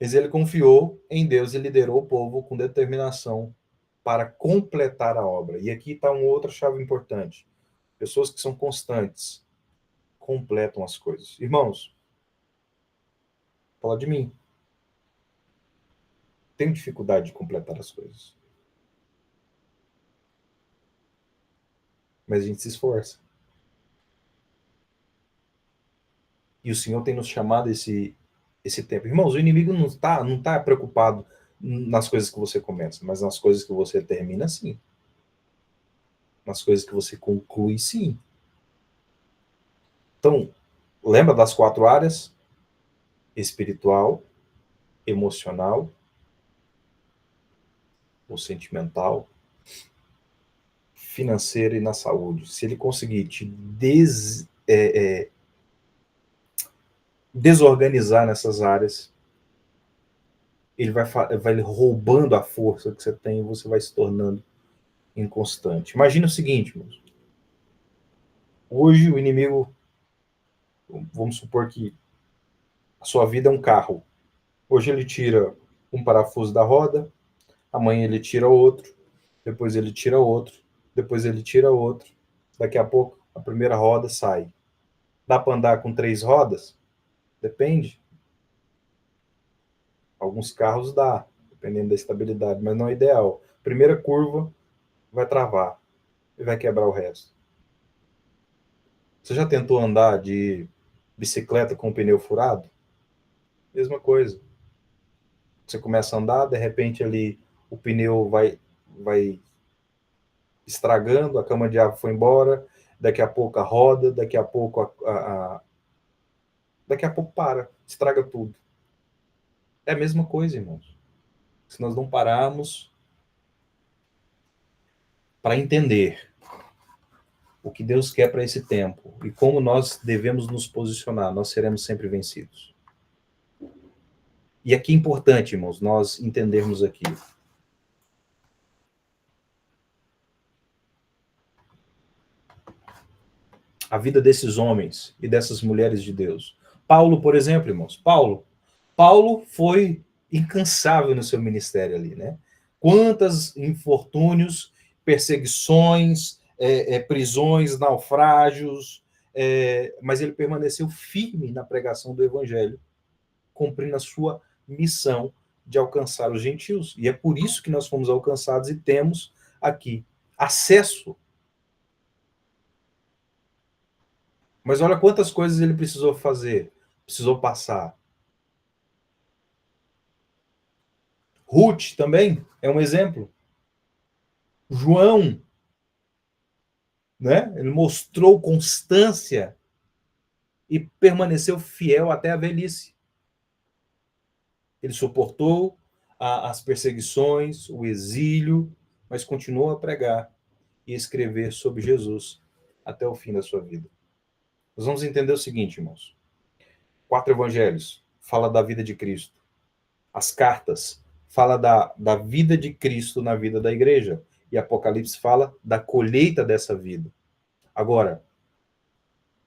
Mas ele confiou em Deus e liderou o povo com determinação para completar a obra. E aqui está uma outra chave importante. Pessoas que são constantes completam as coisas. Irmãos, fala de mim. Tenho dificuldade de completar as coisas. Mas a gente se esforça. E o Senhor tem nos chamado esse tempo. Irmãos, o inimigo não tá preocupado nas coisas que você começa, mas nas coisas que você termina, sim. Nas coisas que você conclui, sim. Então, lembra das 4 áreas? Espiritual, emocional, ou sentimental, financeira e na saúde. Se ele conseguir te desorganizar nessas áreas, ele vai roubando a força que você tem e você vai se tornando inconstante. Imagina o seguinte, meus. Hoje o inimigo, vamos supor que a sua vida é um carro. Hoje ele tira um parafuso da roda, amanhã ele tira outro, depois ele tira outro, depois ele tira outro. Daqui a pouco a primeira roda sai. Dá para andar com 3 rodas? Depende. Alguns carros dá, dependendo da estabilidade, mas não é ideal. Primeira curva vai travar e vai quebrar o resto. Você já tentou andar de bicicleta com o pneu furado? Mesma coisa. Você começa a andar, de repente ali o pneu vai estragando, a cama de água foi embora, daqui a pouco a roda, daqui a pouco daqui a pouco para, estraga tudo. É a mesma coisa, irmãos. Se nós não pararmos para entender o que Deus quer para esse tempo e como nós devemos nos posicionar, nós seremos sempre vencidos. E aqui é importante, irmãos, nós entendermos aqui. A vida desses homens e dessas mulheres de Deus. Paulo, por exemplo, irmãos, Paulo foi incansável no seu ministério ali, né? Quantas infortúnios, perseguições, prisões, naufrágios, mas ele permaneceu firme na pregação do evangelho, cumprindo a sua missão de alcançar os gentios. E é por isso que nós fomos alcançados e temos aqui acesso. Mas olha quantas coisas ele precisou fazer, precisou passar. Ruth também é um exemplo. João, né? Ele mostrou constância e permaneceu fiel até a velhice. Ele suportou as perseguições, o exílio, mas continuou a pregar e escrever sobre Jesus até o fim da sua vida. Nós vamos entender o seguinte, irmãos. 4 evangelhos fala da vida de Cristo. As cartas fala da vida de Cristo na vida da igreja. E Apocalipse fala da colheita dessa vida. Agora,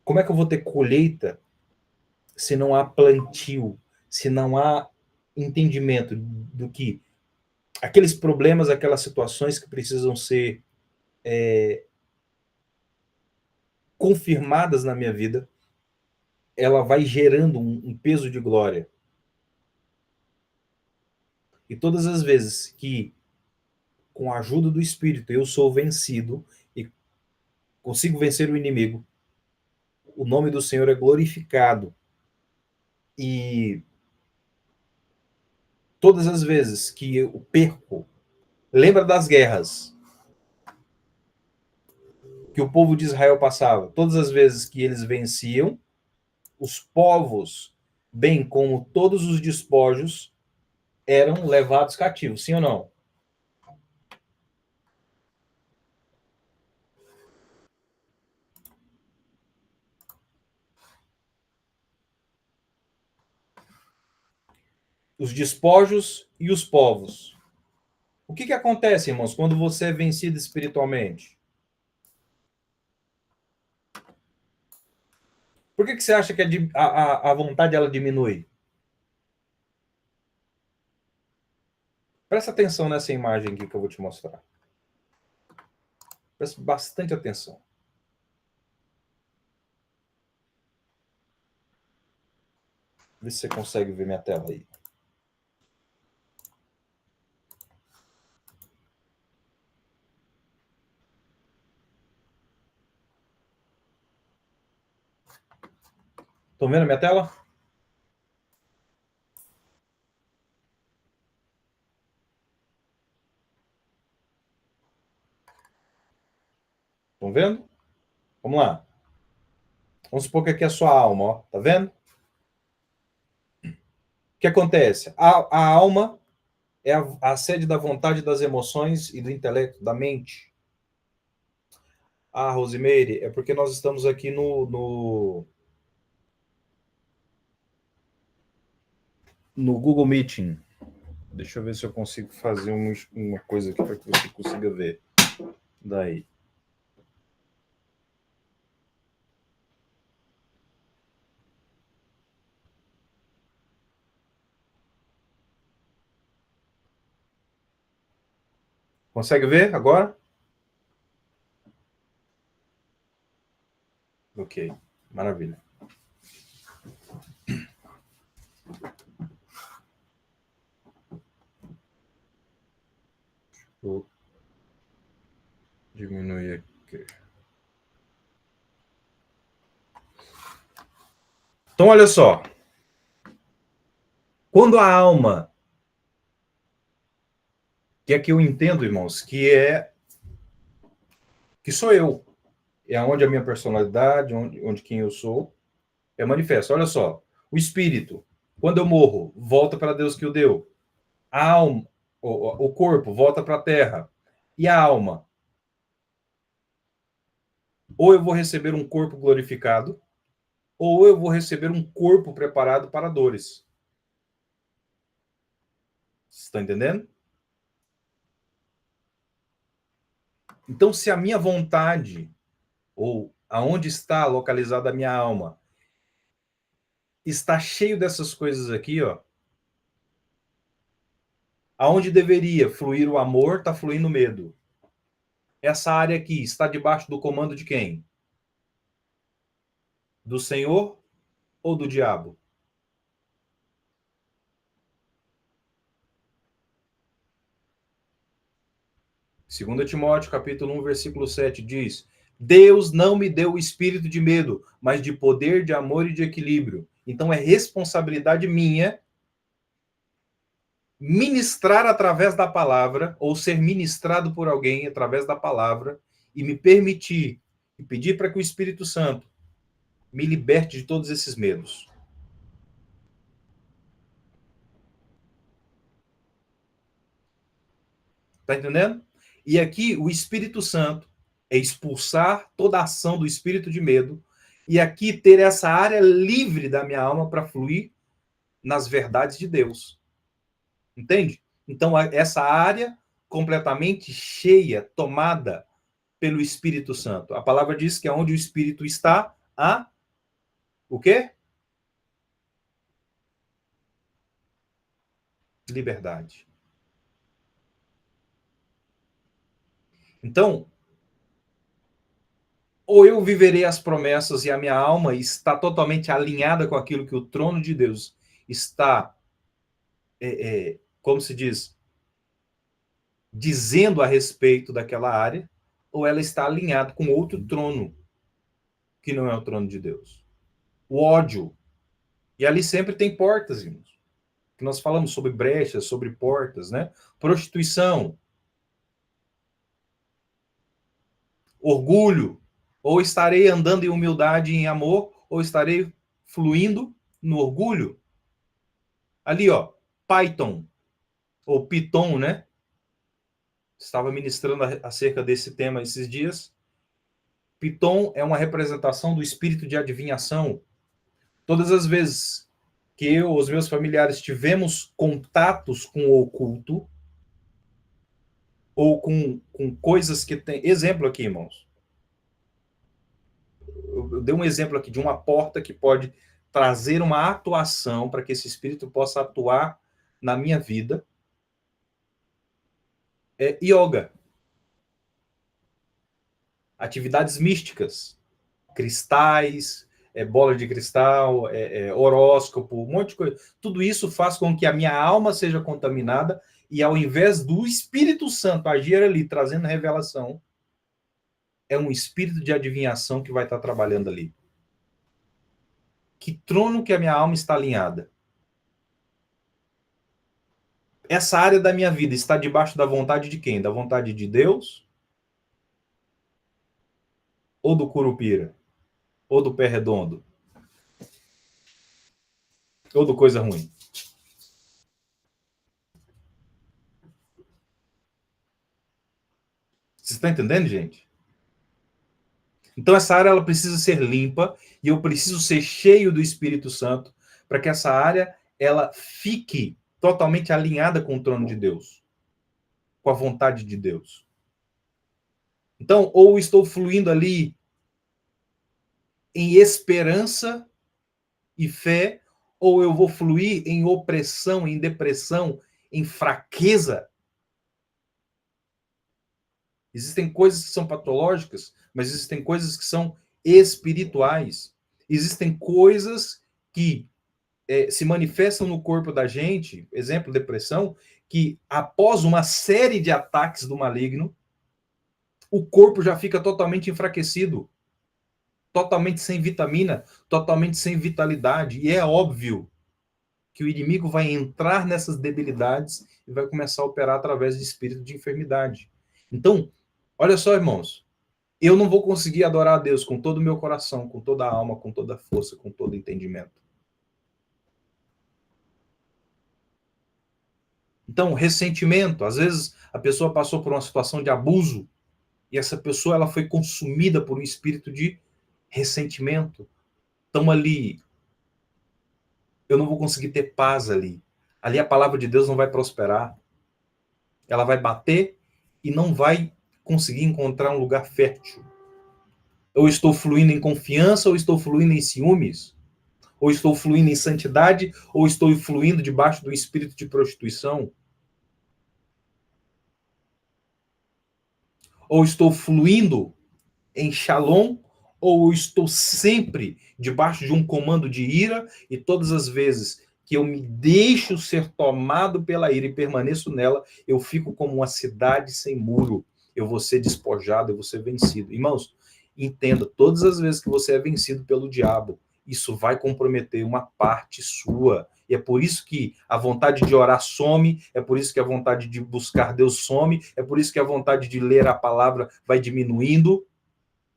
como é que eu vou ter colheita se não há plantio, se não há entendimento do que aqueles problemas, aquelas situações que precisam ser confirmadas na minha vida, ela vai gerando um peso de glória. E todas as vezes que, com a ajuda do Espírito, eu sou vencido e consigo vencer o inimigo, o nome do Senhor é glorificado. E todas as vezes que eu perco, lembra das guerras que o povo de Israel passava? Todas as vezes que eles venciam, os povos, bem como todos os despojos, eram levados cativos, sim ou não? os despojos e os povos. O que acontece, irmãos, quando você é vencido espiritualmente? Por que você acha que a vontade ela diminui? Presta atenção nessa imagem aqui que eu vou te mostrar. Presta bastante atenção. Vê se você consegue ver minha tela aí. Estão vendo a minha tela? Estão vendo? Vamos lá. Vamos supor que aqui é a sua alma, ó. Tá vendo? O que acontece? A alma é a sede da vontade, das emoções e do intelecto, da mente. Ah, Rosimeire, é porque nós estamos aqui no Google Meeting. Deixa eu ver se eu consigo fazer uma coisa aqui para que você consiga ver. Daí. Consegue ver agora? Ok, maravilha. Vou diminuir aqui. Então, olha só. Quando a alma, que é que eu entendo, irmãos, que sou eu, é onde a minha personalidade, onde quem eu sou, é manifesto. Olha só, o espírito, quando eu morro, volta para Deus que o deu. A alma, o corpo, volta para a terra. E a alma? Ou eu vou receber um corpo glorificado, ou eu vou receber um corpo preparado para dores. Você está entendendo? Então, se a minha vontade, ou aonde está localizada a minha alma, está cheio dessas coisas aqui, ó, aonde deveria fluir o amor, está fluindo o medo. Essa área aqui está debaixo do comando de quem? Do Senhor ou do diabo? 2 Timóteo, capítulo 1, versículo 7 diz: Deus não me deu o espírito de medo, mas de poder, de amor e de equilíbrio. Então é responsabilidade minha ministrar através da palavra, ou ser ministrado por alguém através da palavra, e me permitir, e pedir para que o Espírito Santo me liberte de todos esses medos. Tá entendendo? E aqui o Espírito Santo é expulsar toda a ação do espírito de medo, e aqui ter essa área livre da minha alma para fluir nas verdades de Deus. Entende? Então, essa área completamente cheia, tomada pelo Espírito Santo. A palavra diz que onde o Espírito está, há o quê? Liberdade. Então, ou eu viverei as promessas e a minha alma está totalmente alinhada com aquilo que o trono de Deus está, como se diz, dizendo a respeito daquela área, ou ela está alinhada com outro trono, que não é o trono de Deus. O ódio. E ali sempre tem portas, irmãos. Que nós falamos sobre brechas, sobre portas, né? Prostituição. Orgulho. Ou estarei andando em humildade e em amor, ou estarei fluindo no orgulho. Ali, ó, Python, ou Piton, né? Estava ministrando acerca desse tema esses dias. Piton é uma representação do espírito de adivinhação. Todas as vezes que eu ou os meus familiares tivemos contatos com o oculto, ou com coisas que tem. Exemplo aqui, irmãos. Eu dei um exemplo aqui de uma porta que pode trazer uma atuação para que esse espírito possa atuar na minha vida. É yoga, atividades místicas, cristais, bola de cristal, horóscopo, um monte de coisa. Tudo isso faz com que a minha alma seja contaminada e ao invés do Espírito Santo agir ali, trazendo revelação, é um espírito de adivinhação que vai estar trabalhando ali. Que trono que a minha alma está alinhada? Essa área da minha vida está debaixo da vontade de quem? Da vontade de Deus? Ou do Curupira? Ou do Pé Redondo? Ou do Coisa Ruim? Você está entendendo, gente? Então essa área ela precisa ser limpa e eu preciso ser cheio do Espírito Santo para que essa área ela fique totalmente alinhada com o trono de Deus, com a vontade de Deus. Então, ou estou fluindo ali em esperança e fé, ou eu vou fluir em opressão, em depressão, em fraqueza. Existem coisas que são patológicas, mas existem coisas que são espirituais. Existem coisas que se manifestam no corpo da gente, exemplo, depressão, que após uma série de ataques do maligno, o corpo já fica totalmente enfraquecido, totalmente sem vitamina, totalmente sem vitalidade. E é óbvio que o inimigo vai entrar nessas debilidades e vai começar a operar através de espírito de enfermidade. Então, olha só, irmãos, eu não vou conseguir adorar a Deus com todo o meu coração, com toda a alma, com toda a força, com todo o entendimento. Então, ressentimento, às vezes a pessoa passou por uma situação de abuso e essa pessoa ela foi consumida por um espírito de ressentimento. Então ali, eu não vou conseguir ter paz ali. Ali a palavra de Deus não vai prosperar. Ela vai bater e não vai conseguir encontrar um lugar fértil. Ou estou fluindo em confiança, ou estou fluindo em ciúmes, ou estou fluindo em santidade, ou estou fluindo debaixo do espírito de prostituição, ou estou fluindo em shalom, ou estou sempre debaixo de um comando de ira e todas as vezes que eu me deixo ser tomado pela ira e permaneço nela, eu fico como uma cidade sem muro. Eu vou ser despojado, eu vou ser vencido. Irmãos, entenda, todas as vezes que você é vencido pelo diabo, isso vai comprometer uma parte sua. E é por isso que a vontade de orar some, é por isso que a vontade de buscar Deus some, é por isso que a vontade de ler a palavra vai diminuindo.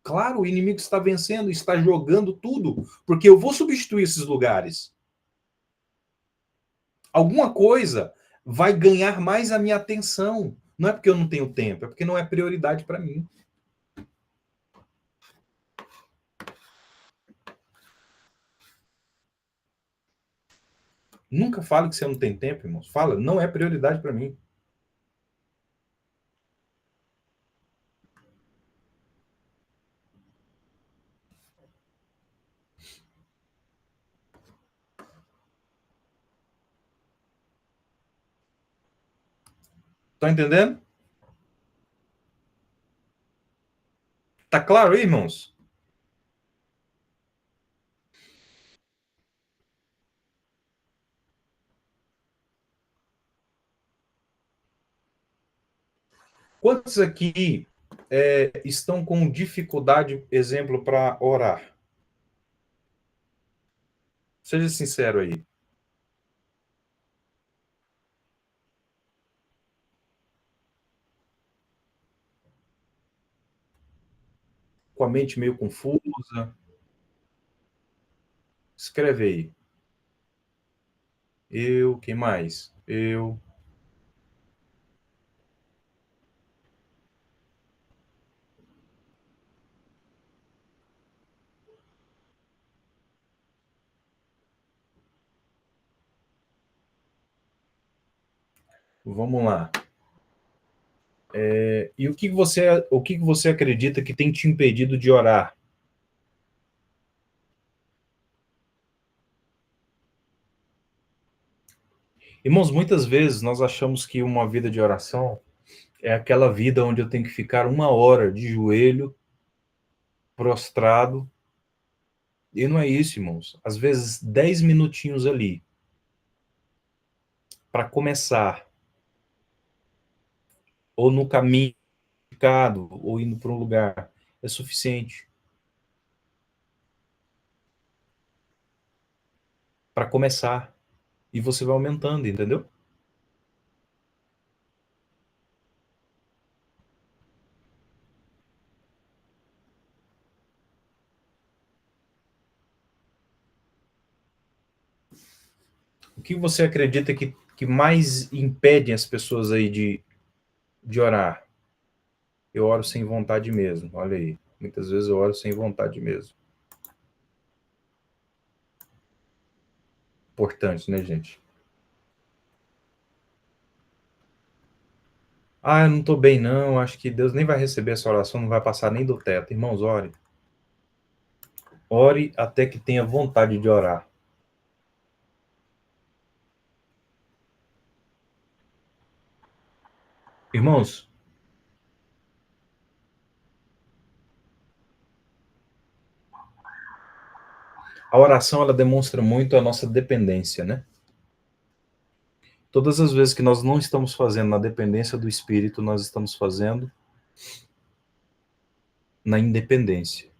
Claro, o inimigo está vencendo, está jogando tudo, porque eu vou substituir esses lugares. Alguma coisa vai ganhar mais a minha atenção. Não é porque eu não tenho tempo, é porque não é prioridade para mim. Nunca fale que você não tem tempo, irmãos. Fala, não é prioridade para mim. Estão entendendo? Tá claro aí, irmãos? Quantos aqui estão com dificuldade, exemplo, para orar? Seja sincero aí. Com a mente meio confusa. Escreve aí. Eu, quem mais? Eu. Vamos lá. E o que você acredita que tem te impedido de orar? Irmãos, muitas vezes nós achamos que uma vida de oração é aquela vida onde eu tenho que ficar 1 hora de joelho, prostrado, e não é isso, irmãos. Às vezes, 10 minutinhos ali, para começar, ou no caminho, ou indo para um lugar, é suficiente para começar. E você vai aumentando, entendeu? O que você acredita que mais impede as pessoas aí de orar? Eu oro sem vontade mesmo, olha aí. Muitas vezes eu oro sem vontade mesmo. Importante, né, gente? Ah, eu não estou bem, não. Acho que Deus nem vai receber essa oração, não vai passar nem do teto. Irmãos, ore. Ore até que tenha vontade de orar. Irmãos, a oração ela demonstra muito a nossa dependência, né? Todas as vezes que nós não estamos fazendo na dependência do Espírito, nós estamos fazendo na independência.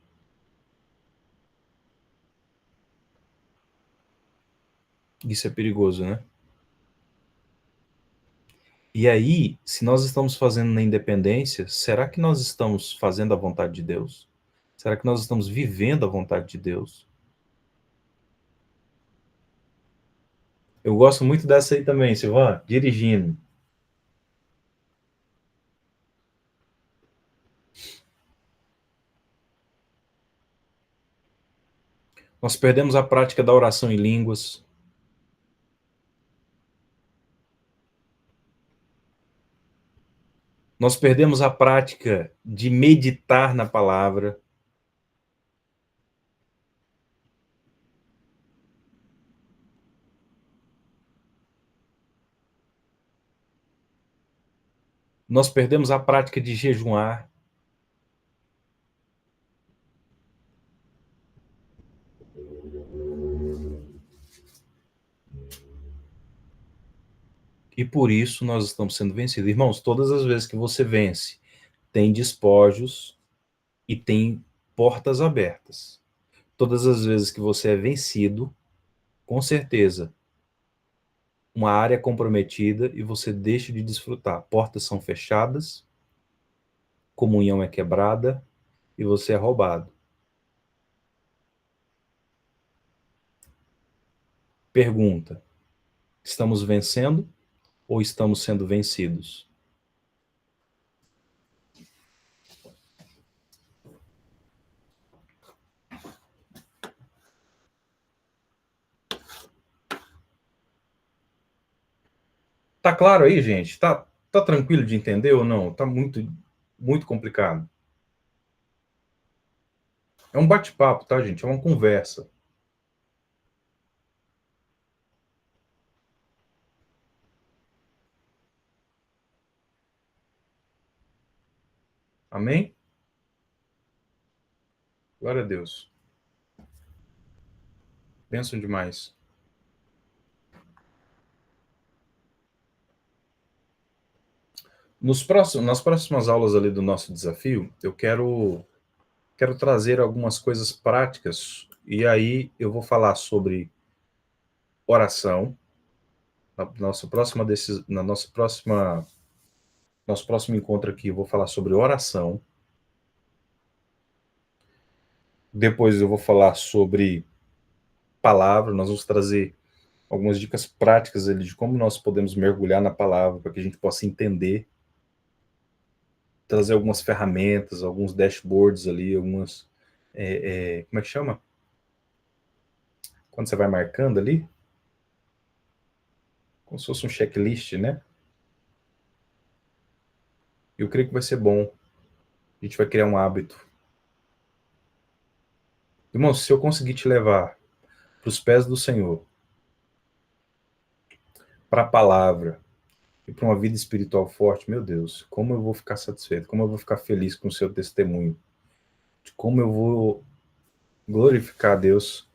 Isso é perigoso, né? E aí, se nós estamos fazendo na independência, será que nós estamos fazendo a vontade de Deus? Será que nós estamos vivendo a vontade de Deus? Eu gosto muito dessa aí também, Silvan, dirigindo. Nós perdemos a prática da oração em línguas. Nós perdemos a prática de meditar na palavra. Nós perdemos a prática de jejuar. E por isso nós estamos sendo vencidos. Irmãos, todas as vezes que você vence, tem despojos e tem portas abertas. Todas as vezes que você é vencido, com certeza, uma área comprometida e você deixa de desfrutar. Portas são fechadas, comunhão é quebrada e você é roubado. Pergunta: estamos vencendo ou estamos sendo vencidos? Tá claro aí, gente? Tá tranquilo de entender ou não? Tá muito complicado. É um bate-papo, tá, gente? É uma conversa. Amém? Glória a Deus. Bênção demais. Nas próximas aulas ali do nosso desafio, eu quero trazer algumas coisas práticas e aí eu vou falar sobre oração. Na nossa próxima, nosso próximo encontro aqui, eu vou falar sobre oração. Depois eu vou falar sobre palavra. Nós vamos trazer algumas dicas práticas ali de como nós podemos mergulhar na palavra para que a gente possa entender, trazer algumas ferramentas, alguns dashboards ali, algumas, como é que chama? Quando você vai marcando ali, como se fosse um checklist, né? Eu creio que vai ser bom. A gente vai criar um hábito. Irmão, se eu conseguir te levar para os pés do Senhor, para a palavra e para uma vida espiritual forte, meu Deus, como eu vou ficar satisfeito, como eu vou ficar feliz com o seu testemunho, de como eu vou glorificar a Deus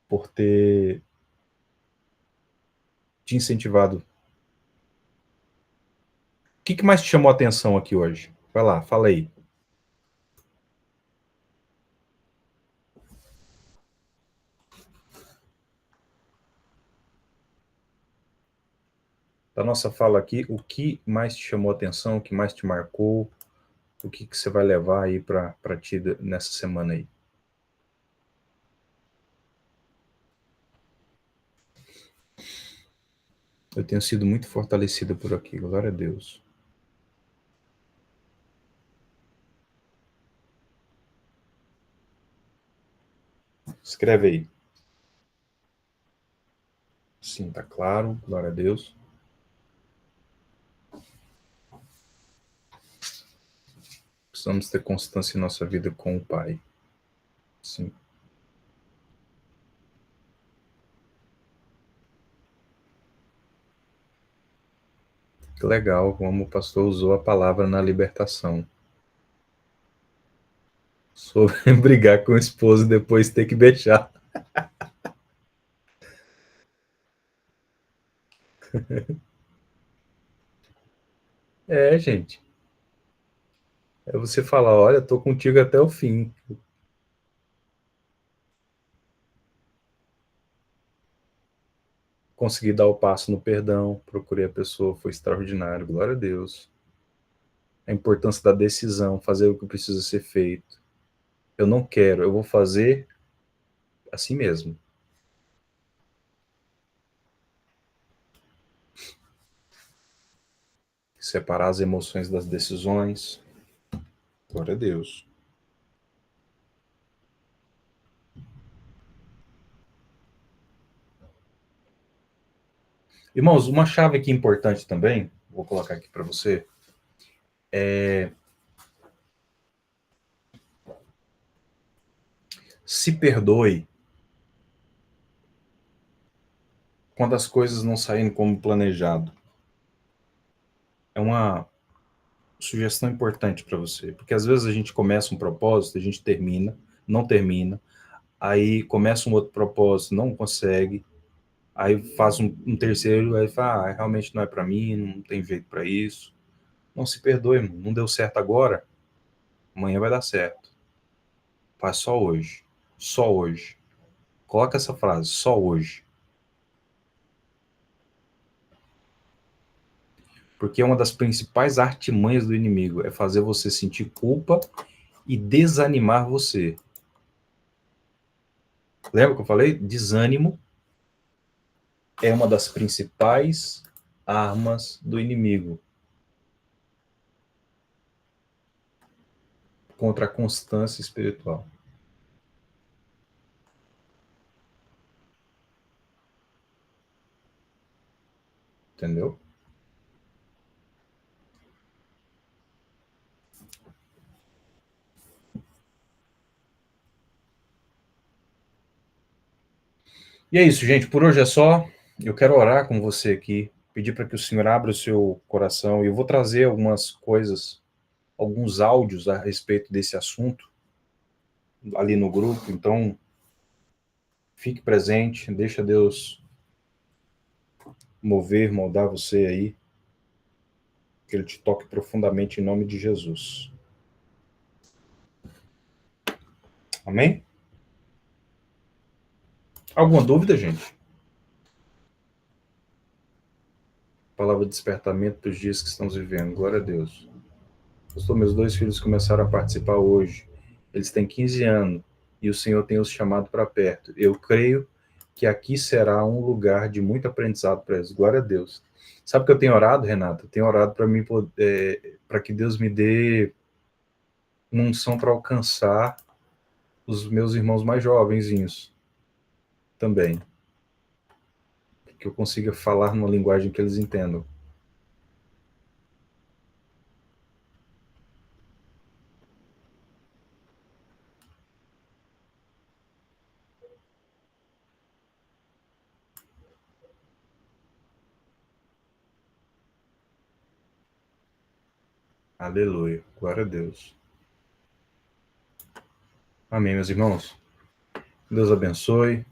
por ter te incentivado. O que mais te chamou a atenção aqui hoje? Vai lá, fala aí. Da nossa fala aqui, o que mais te chamou a atenção, o que mais te marcou, o que você vai levar aí para ti nessa semana aí? Eu tenho sido muito fortalecida por aqui, glória a Deus. Escreve aí. Sim, tá claro, glória a Deus. Precisamos ter constância em nossa vida com o Pai. Sim. Que legal como o pastor usou a palavra na libertação. Sobre brigar com o esposo e depois ter que beijar. É, gente. É você falar, olha, tô contigo até o fim. Consegui dar o passo no perdão, procurei a pessoa, foi extraordinário, glória a Deus. A importância da decisão, fazer o que precisa ser feito. Eu não quero, eu vou fazer assim mesmo. Separar as emoções das decisões. Glória a Deus. Irmãos, uma chave aqui importante também, vou colocar aqui para você, se perdoe quando as coisas não saírem como planejado. É uma sugestão importante para você, porque às vezes a gente começa um propósito, a gente termina, não termina, aí começa um outro propósito, não consegue, aí faz um terceiro, aí fala, realmente não é para mim, não tem jeito para isso. Não se perdoe, irmão. Não deu certo agora, amanhã vai dar certo. Faz só hoje. Só hoje. Coloca essa frase, só hoje. Porque é uma das principais artimanhas do inimigo, é fazer você sentir culpa e desanimar você. Lembra que eu falei? Desânimo é uma das principais armas do inimigo contra a constância espiritual. Entendeu? E é isso, gente. Por hoje é só. Eu quero orar com você aqui, pedir para que o Senhor abra o seu coração. E eu vou trazer algumas coisas, alguns áudios a respeito desse assunto ali no grupo. Então, fique presente, deixa Deus mover, moldar você aí, que Ele te toque profundamente em nome de Jesus. Amém? Alguma dúvida, gente? Palavra de despertamento dos dias que estamos vivendo. Glória a Deus. Pastor, meus dois filhos começaram a participar hoje. Eles têm 15 anos e o Senhor tem os chamado para perto. Eu creio que aqui será um lugar de muito aprendizado para eles. Glória a Deus. Sabe o que eu tenho orado, Renata? Eu tenho orado para mim, para que Deus me dê uma unção para alcançar os meus irmãos mais jovenzinhos também. Que eu consiga falar numa linguagem que eles entendam. Aleluia. Glória a Deus. Amém, meus irmãos. Deus abençoe.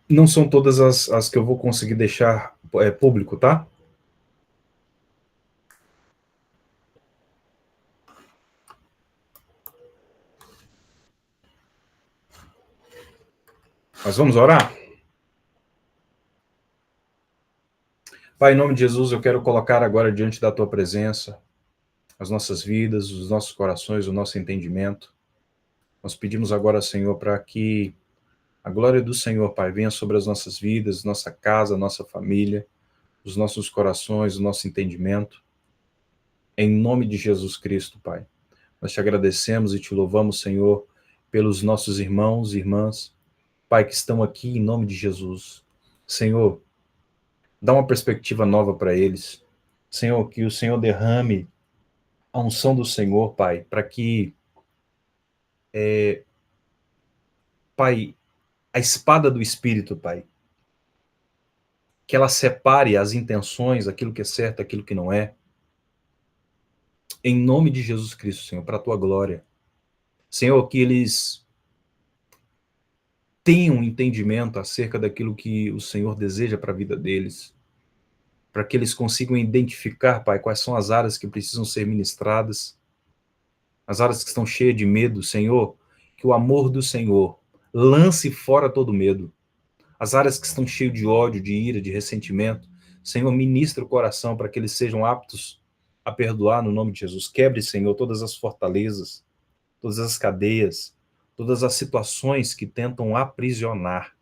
Não são todas as que eu vou conseguir deixar público, tá? Mas vamos orar? Pai, em nome de Jesus, eu quero colocar agora diante da tua presença as nossas vidas, os nossos corações, o nosso entendimento. Nós pedimos agora, Senhor, para que a glória do Senhor, Pai, venha sobre as nossas vidas, nossa casa, nossa família, os nossos corações, o nosso entendimento. Em nome de Jesus Cristo, Pai. Nós te agradecemos e te louvamos, Senhor, pelos nossos irmãos e irmãs, Pai, que estão aqui em nome de Jesus. Senhor, dá uma perspectiva nova para eles. Senhor, que o Senhor derrame a unção do Senhor, Pai, para que, Pai, a espada do Espírito, Pai, que ela separe as intenções, aquilo que é certo, aquilo que não é, em nome de Jesus Cristo, Senhor, para a tua glória. Senhor, que eles tenham entendimento acerca daquilo que o Senhor deseja para a vida deles, para que eles consigam identificar, Pai, quais são as áreas que precisam ser ministradas, as áreas que estão cheias de medo, Senhor, que o amor do Senhor lance fora todo medo, as áreas que estão cheias de ódio, de ira, de ressentimento, Senhor, ministra o coração para que eles sejam aptos a perdoar no nome de Jesus. Quebre, Senhor, todas as fortalezas, todas as cadeias, todas as situações que tentam aprisionar.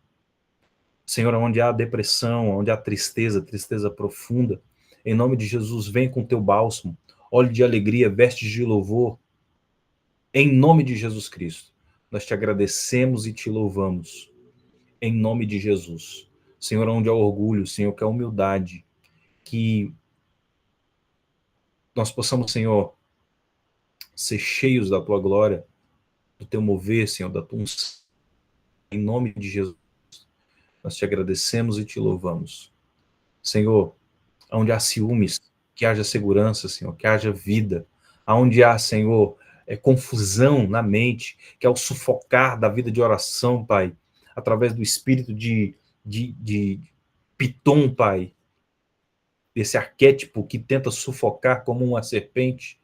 Senhor, onde há depressão, onde há tristeza, tristeza profunda, em nome de Jesus, vem com teu bálsamo, óleo de alegria, vestes de louvor, em nome de Jesus Cristo. Nós te agradecemos e te louvamos, em nome de Jesus. Senhor, onde há orgulho, Senhor, que há humildade, que nós possamos, Senhor, ser cheios da tua glória, do teu mover, Senhor, da tua unção, em nome de Jesus. Nós te agradecemos e te louvamos. Senhor, onde há ciúmes, que haja segurança, Senhor, que haja vida. Aonde há, Senhor, confusão na mente, que é o sufocar da vida de oração, Pai, através do espírito de Pitom, Pai, desse arquétipo que tenta sufocar como uma serpente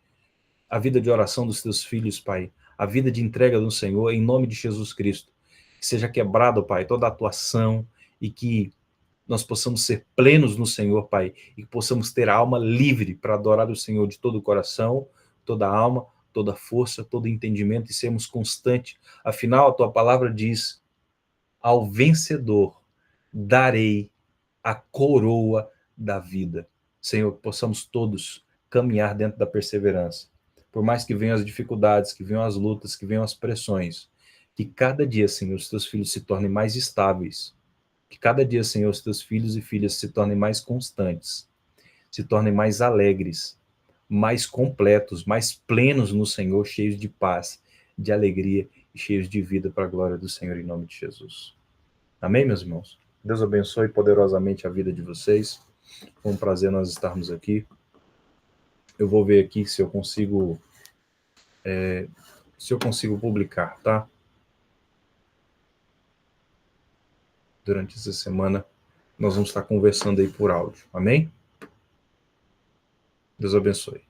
a vida de oração dos teus filhos, Pai, a vida de entrega do Senhor, em nome de Jesus Cristo. Que seja quebrado, Pai, toda a atuação e que nós possamos ser plenos no Senhor, Pai, e que possamos ter a alma livre para adorar o Senhor de todo o coração, toda a alma, toda a força, todo o entendimento e sermos constantes. Afinal, a tua palavra diz: ao vencedor darei a coroa da vida. Senhor, que possamos todos caminhar dentro da perseverança. Por mais que venham as dificuldades, que venham as lutas, que venham as pressões, que cada dia, Senhor, os teus filhos se tornem mais estáveis, que cada dia, Senhor, os teus filhos e filhas se tornem mais constantes, se tornem mais alegres, mais completos, mais plenos no Senhor, cheios de paz, de alegria e cheios de vida para a glória do Senhor, em nome de Jesus. Amém, meus irmãos? Deus abençoe poderosamente a vida de vocês. Foi um prazer nós estarmos aqui. Eu vou ver aqui se eu consigo publicar, tá? Durante essa semana, nós vamos estar conversando aí por áudio. Amém? Deus abençoe.